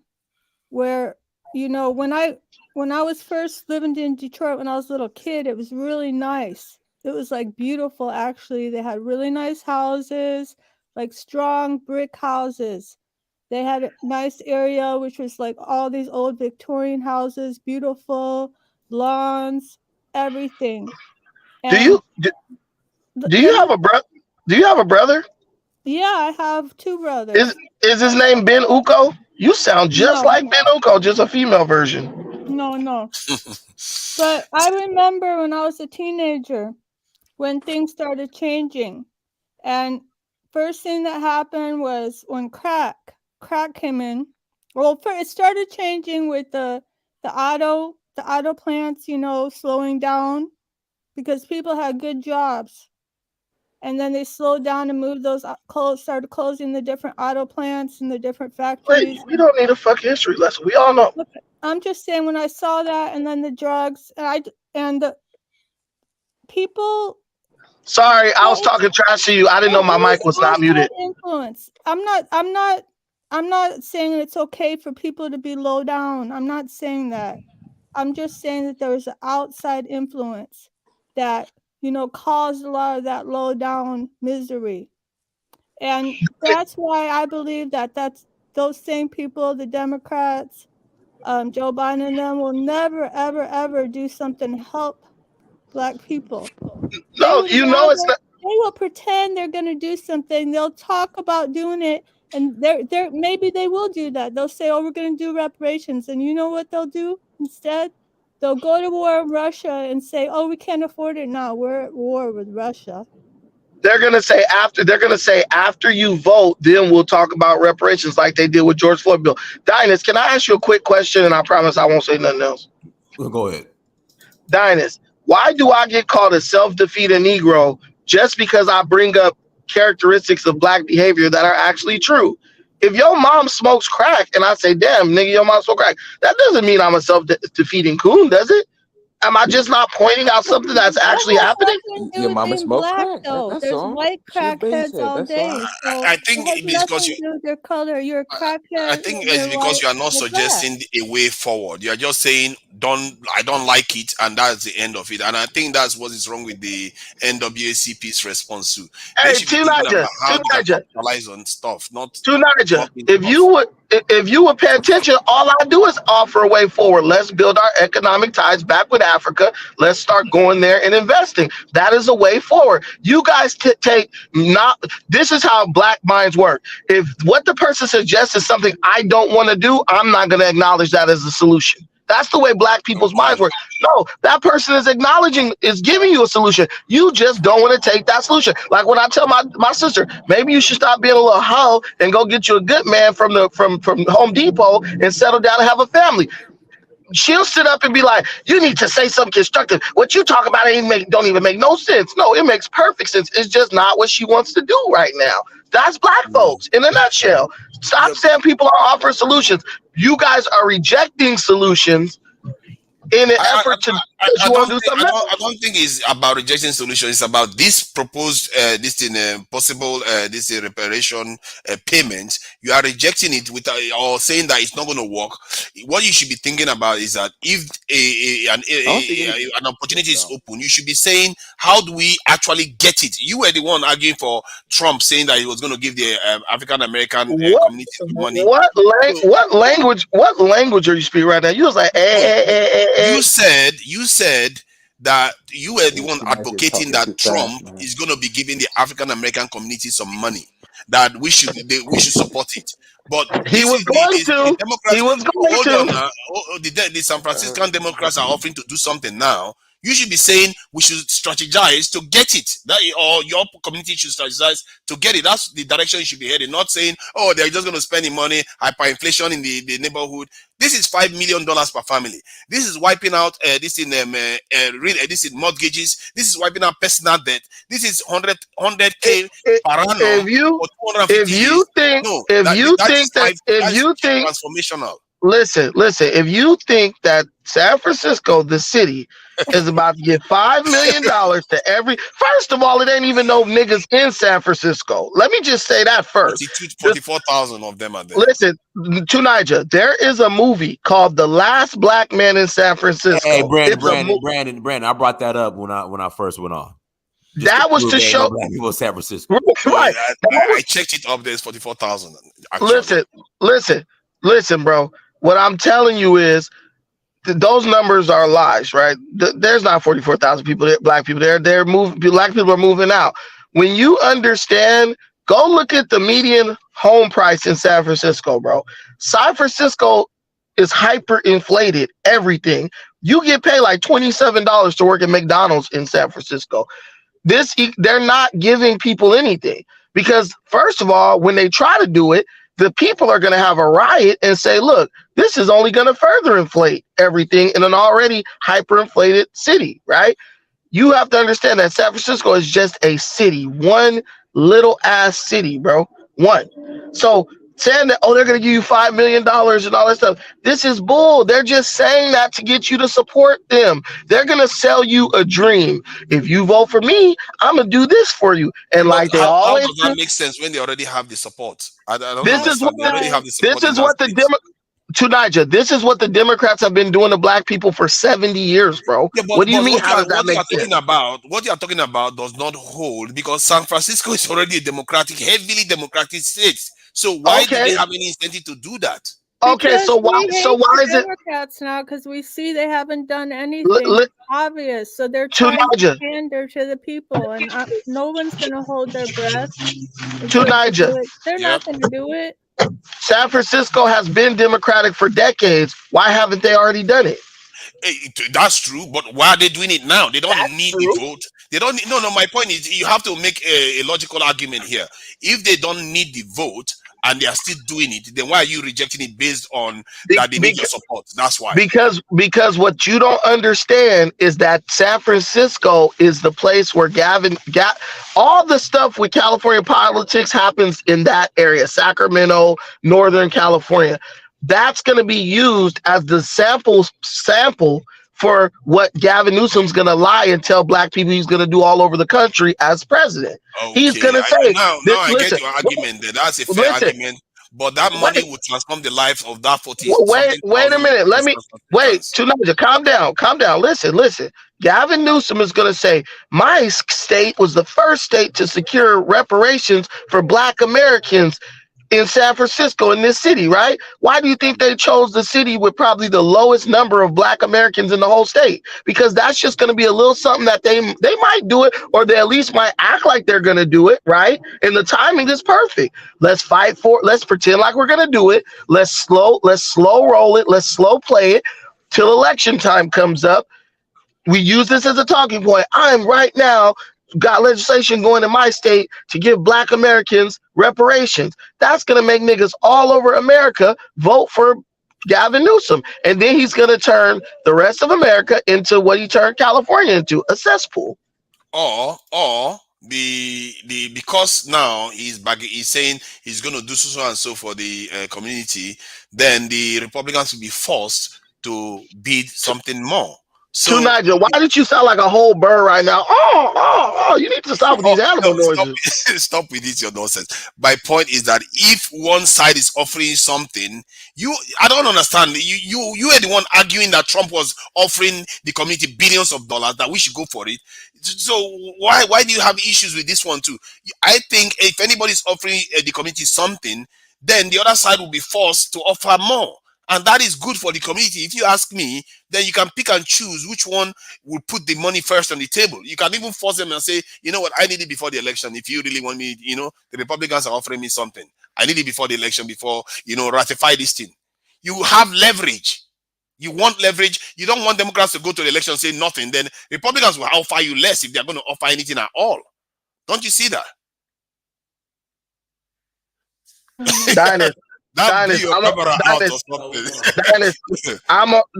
where when I was first living in Detroit when I was a little kid, it was really nice. It was like beautiful actually. They had really nice houses, like strong brick houses. They had a nice area which was like all these old Victorian houses, beautiful lawns, everything. do And you do, the, do the you have a brother? Do you have a brother? yeah, I have two Is brothers. is his name Ben Uko? You sound just No, like Ben Uko, just a female version. no. But I remember when I was a teenager when things started changing. And first thing that happened was when crack came in. Well, first it started changing with the auto plants, slowing down because people had good jobs. And then they slowed down and moved those started closing the different auto plants and the different Wait, factories. we don't need a fucking history lesson. We all know. Look, I'm just saying when I saw that, and then the drugs, and the people. Sorry, I Well, was talking trash to you. I didn't know my it mic was was not outside muted. influence. I'm not saying it's okay for people to be low down. I'm not saying that. I'm just saying that there was an outside influence that, caused a lot of that low down misery. And that's why I believe that that's those same people, the Democrats, Joe Biden and them will never, ever, ever do something to help Black people. They No, would you know it's rather not. they will pretend they're gonna do something. They'll talk about doing it, and they're maybe they will do that. They'll say, "Oh, we're gonna do reparations," and you know what they'll do instead? They'll go to war with Russia and say, "Oh, we can't afford it now. We're at war with Russia." They're gonna say after you vote, then we'll talk about reparations like they did with George Floyd bill. Dinus, can I ask you a quick question? And I promise I won't say nothing else. Well, go ahead. Dinus, why do I get called a self-defeating Negro just because I bring up characteristics of black behavior that are actually true? If your mom smokes crack and I say, damn, nigga, your mom smokes crack, that doesn't mean I'm a self-defeating coon, does it? Am I just not pointing out something that's actually That has happening? nothing to do Your with mama being smoked black, crack. though. That's There's all. white She a crackheads basehead. all That's day, all. so I it think has it's because nothing to do with their color. You're a I crackhead, think it's you're because white, you are not you're black. suggesting a way forward. You are just saying, I don't like it, and that's the end of it. And I think that's what is wrong with the NWACP's response to. They Hey, should be thinking about how they can Tunija, capitalize on stuff, not Tunija, talking stuff. if you would pay attention, all I do is offer a way forward. Let's build our economic ties back with Africa. Let's start going there and investing. That is a way forward. You guys take not. This is how black minds work. If what the person suggests is something I don't want to do, I'm not going to acknowledge that as a solution. That's the way black people's minds Okay. work. No, that person is giving you a solution. You just don't want to take that solution. Like when I tell my sister, maybe you should stop being a little hoe and go get you a good man from Home Depot and settle down and have a family. She'll sit up and be like, "You need to say something constructive. What you talk about don't even make no sense." No, it makes perfect sense. It's just not what she wants to do right now. That's black folks in a nutshell. Stop Yeah, saying people are offering solutions. You guys are rejecting solutions in an I, effort to because you want to do something I else. don't think it's about rejecting solutions. It's about this proposed this thing possible this reparation payment. You are rejecting it with or saying that it's not going to work. What you should be thinking about is that if I don't think anything. an opportunity is open, you should be saying, how do we actually get it? You were the one arguing for Trump, saying that he was going to give the African American What community some money. So what language are you speaking right now? You was like, no, eh. you said that you were the Yeah, one she might be advocating talking that too fast, Trump man. is going to be giving the African American community some money, that we should support it. But He this was is the going to. He Democrats. was going Hold on to. now. The San Franciscan Democrats are offering to do something now. You should be saying we should strategize to get it. Or your community should strategize to get it. That's the direction you should be heading. Not saying, oh, they're just going to spend the money, hyperinflation in the neighborhood. This is $5 million per family. This is wiping out this in mortgages. This is wiping out personal debt. This is 100K If per annum if you for 250 if years. you think No, if you that is think that five. if That is you think transformational. listen, if you think that San Francisco, the city, is about to give $5 million to every, first of all, it ain't even no niggas in San Francisco. Let me just say that first. 44,000 of them are there. Listen, Tunija, there is a movie called The Last Black Man in San Hey, Francisco. Brandon. I brought that up when I first went on. Just That was prove to there ain't no show, black people in San Francisco. No, right? I checked it up. There's 44,000 actually. Listen, bro. What I'm telling you is those numbers are lies, right? There's not 44,000 people, black people there. They're moving. Black people are moving out. When you understand, go look at the median home price in San Francisco, bro. San Francisco is hyperinflated. Everything you get paid like $27 to work at McDonald's in San Francisco. They're not giving people anything because first of all, when they try to do it, the people are going to have a riot and say, look, this is only going to further inflate everything in an already hyperinflated city, right? You have to understand that San Francisco is just a city, one little ass city, bro. One. So saying that, oh, they're going to give you $5 million and all that stuff. This is bull. They're just saying that to get you to support them. They're going to sell you a dream. If you vote for me, I'm going to do this for you. And But like they how always does do, that make sense when they already have the support? I don't this is what understand. They already have the this support in is that what the state. Tunija, this is what the Democrats have been doing to black people for 70 years, bro. Yeah, What do you but mean? How does that make sense? what you are talking about does not hold, because San Francisco is already a heavily democratic state. So why do they Okay. have any incentive to do that? Okay. Because So we hate why the is it Democrats now because we see they haven't done anything. It's obvious. So they're trying to Tunija? pander to the people, and no one's going to hold their breath until they Tunija. do it. They're Yep. not going to do it. San Francisco has been democratic for decades. Why haven't they already done it? That's true, but why are they doing it now? They don't That's need the true. vote. They don't need, no. My point is you have to make a logical argument here. If they don't need the vote and they are still doing it, then why are you rejecting it based on Be- that they need be- your support? That's why. because what you don't understand is that San Francisco is the place where Gavin got all the stuff with California politics happens in that area, Sacramento, Northern California. That's going to be used as the sample for what Gavin Newsom's going to lie and tell black people he's going to do all over the country as president. He's Okay, going to say, now I get listen, your argument there. That's a fair listen, argument. But that money wait, would transform the lives of that 40 wait, something wait a thousand minute. Let me wait. Africans. Tonight, calm down. Listen. Gavin Newsom is going to say my state was the first state to secure reparations for Black Americans in San Francisco, in this city, right? Why do you think they chose the city with probably the lowest number of Black Americans in the whole state? Because that's just going to be a little something that they might do it, or they at least might act like they're going to do it, right? And the timing is perfect. Let's fight for. Let's pretend like we're going to do it. Let's slow roll it. Let's slow play it till election time comes up. We use this as a talking point. I'm right now got legislation going in my state to give Black Americans reparations. That's going to make niggas all over America vote for Gavin Newsom. And then he's going to turn the rest of America into what he turned California into, a cesspool. Or the because now he's saying he's going to do so and so for the community, then the Republicans will be forced to bid something more. To So Nigel, why did you sound like a whole bird right now? You need to stop with these animal no, stop, noises. stop with this, your nonsense. My point is that if one side is offering something, I don't understand. You are the one arguing that Trump was offering the community billions of dollars, that we should go for it. So why do you have issues with this one too? I think if anybody's offering the community something, then the other side will be forced to offer more. And that is good for the community. If you ask me, then you can pick and choose which one will put the money first on the table. You can even force them and say, you know what, I need it before the election. If you really want me, the Republicans are offering me something. I need it before the election, before, ratify this thing. You have leverage. You want leverage. You don't want Democrats to go to the election and say nothing. Then Republicans will offer you less if they're going to offer anything at all. Don't you see that? Dinus, That blew Dinus, your camera out or something.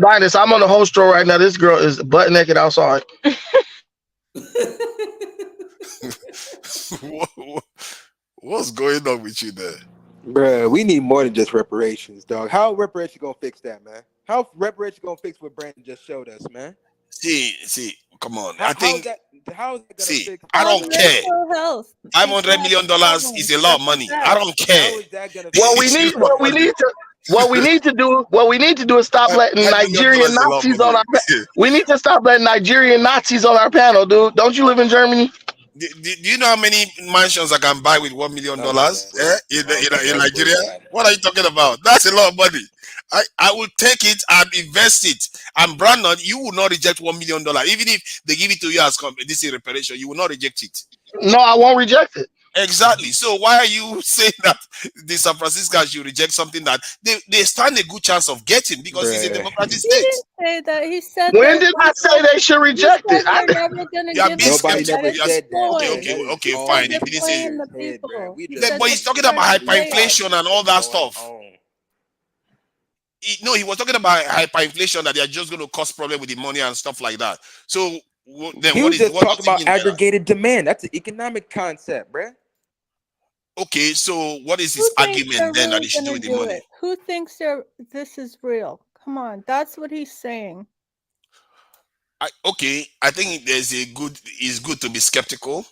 Dinus, I'm on the whole store right now. This girl is butt naked outside. What's going on with you there? Bruh, we need more than just reparations, dog. How reparations gonna fix that, man? How reparations gonna fix what Brandon just showed us, man? See, come on. How, I think how is that gonna fix? I don't care. Health. $500 million is a lot of money. I don't care. How is that gonna What fix? we need to do is stop letting $5 million Nigerian is a lot of Nazis on money. we need to stop letting Nigerian Nazis on our panel, dude. Don't you live in Germany? Do you know how many mansions I can buy with $1 million? No, man. In Nigeria? What are you talking about? That's a lot of money. I will take it and invest it. And Brandon, you will not reject $1 million. Even if they give it to you as this is reparation, you will not reject it. No, I won't reject it. Exactly. So why are you saying that the San Franciscans should reject something that they stand a good chance of getting because it's a democratic He state? didn't say that. He said. When did I say they should reject it? They're never gonna You are give being us Nobody skeptical. never You are- said that. Okay, All fine. They're If you didn't say playing the head, people. bruh. We He just- said but he's they're talking about trying to play us. hyperinflation and all that Going stuff. on. No, he was talking about hyperinflation, that they are just going to cause problem with the money and stuff like that. So then He what was just does talking he about mean by that? aggregated demand. That's an economic concept, bruh. Okay, so what is Who his thinks argument they're then that really he should do gonna with the do money? it? Who thinks this is real? Come on, that's what he's saying. I think it's good to be skeptical,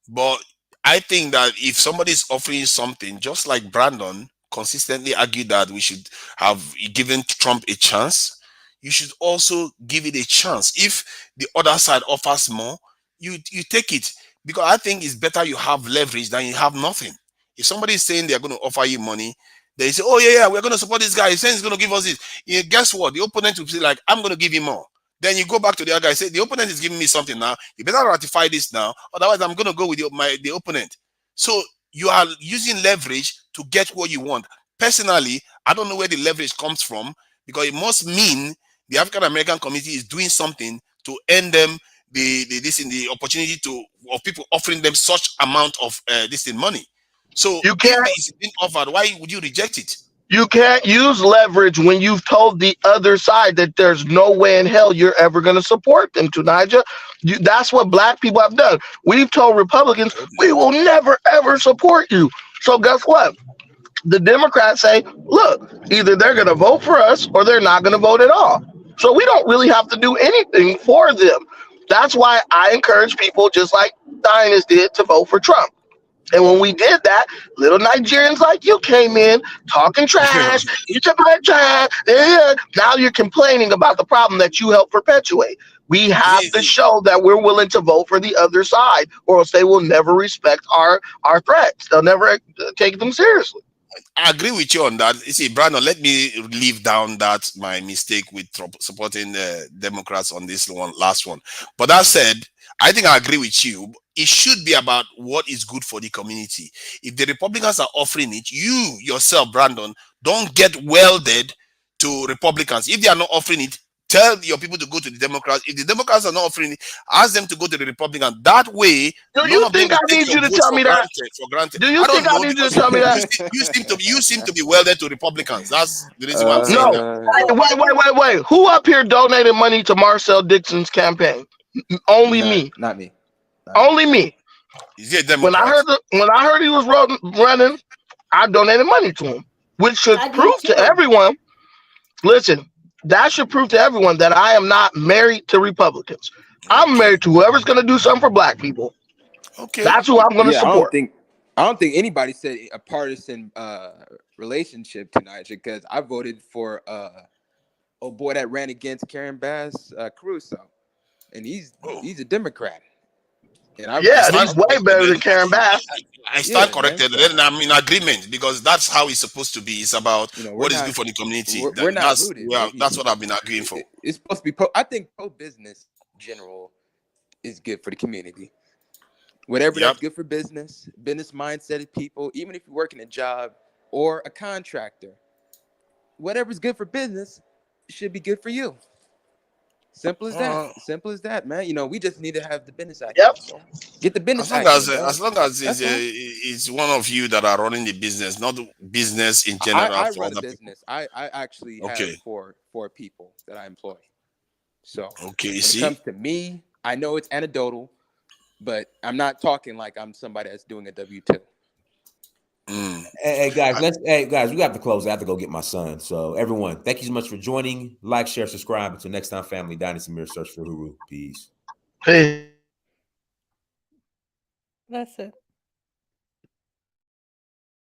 but I think that if somebody is offering something, just like Brandon consistently argued that we should have given Trump a chance, you should also give it a chance. If the other side offers more, you take it, because I think it's better you have leverage than you have nothing. If somebody is saying they're going to offer you money, they say, "Oh yeah, we're going to support this guy. He's saying he's going to give us this." Guess what? The opponent will say like, "I'm going to give him more." Then you go back to the other guy, say, "The opponent is giving me something now. You better ratify this now, otherwise I'm going to go with the opponent." So you are using leverage to get what you want. Personally, I don't know where the leverage comes from, because it must mean the African American community is doing something to earn them the opportunity of people offering them such amount of this in money. So You if can't it's being offered, why would you reject it? you can't use leverage when you've told the other side that there's no way in hell you're ever going to support them, Tunija. That's what black people have done. We've told Republicans we will never ever support you. So guess what? The Democrats say, look, either they're going to vote for us or they're not going to vote at all. So we don't really have to do anything for them. That's why I encourage people, just like Dinus did, to vote for Trump. And when we did that, little Nigerians like you came in talking trash. You took my trash. Now you're complaining about the problem that you helped perpetuate. We have to show that we're willing to vote for the other side, or else they will never respect our threats. They'll never take them seriously. I agree with you on that. You see, Brandon, let me leave down that my mistake with supporting the Democrats on this last one. But that said, I think I agree with you. It should be about what is good for the community. If the Republicans are offering it, you yourself, Brandon, don't get welded to Republicans. If they are not offering it, tell your people to go to the Democrats. If the Democrats are not offering it, ask them to go to the Republicans. That way, Do none you of them think will I take need your you to votes tell for me that? granted. For granted. Do you I don't think I know need you to because tell me that? you seem to be welded to Republicans. That's the reason why I'm saying No. that. Wait. Who up here donated money to Marcel Dixon's campaign? Only me. Not me. Only me. Is he a When I Democrat? heard he was running, I donated money to him, which should I did prove to too. everyone. Listen, that should prove to everyone that I am not married to Republicans. I'm Okay. married to whoever's going to do something for black people. Okay. That's who I'm going to Yeah, support. I don't think anybody said a partisan relationship tonight because I voted for boy that ran against Karen Bass Caruso, and he's a Democrat, and I I Yeah, and stand he's way corrected. better than Karen Bass. I stand yeah, man. corrected. So Then I'm in agreement because that's how it's supposed to be. It's about we're what is not good for the community. we're not That's rooted. Like that's what I've been arguing for. it's supposed to be pro. I think pro business in general is good for the community. Whatever Yep. that's good for business mindset of people, even if you work in a job or a contractor, whatever's good for business should be good for you. Simple as that. Simple as that, man. We just need to have the business Yep. acumen. So get the business As long acumen, dog. as That's all. it's one of you that are running the business, not business in general I for run a other people. business. I actually have Okay. four people that I employ. So Okay. You when it see? comes to me, I know it's anecdotal, but I'm not talking like I'm somebody that's doing a W-2. Hey guys, we got to close. I have to go get my son. So everyone, thank you so much for joining. Like, share, subscribe. Until next time, family. Dynasty Mirror, search for Huru. Peace. Hey. That's it.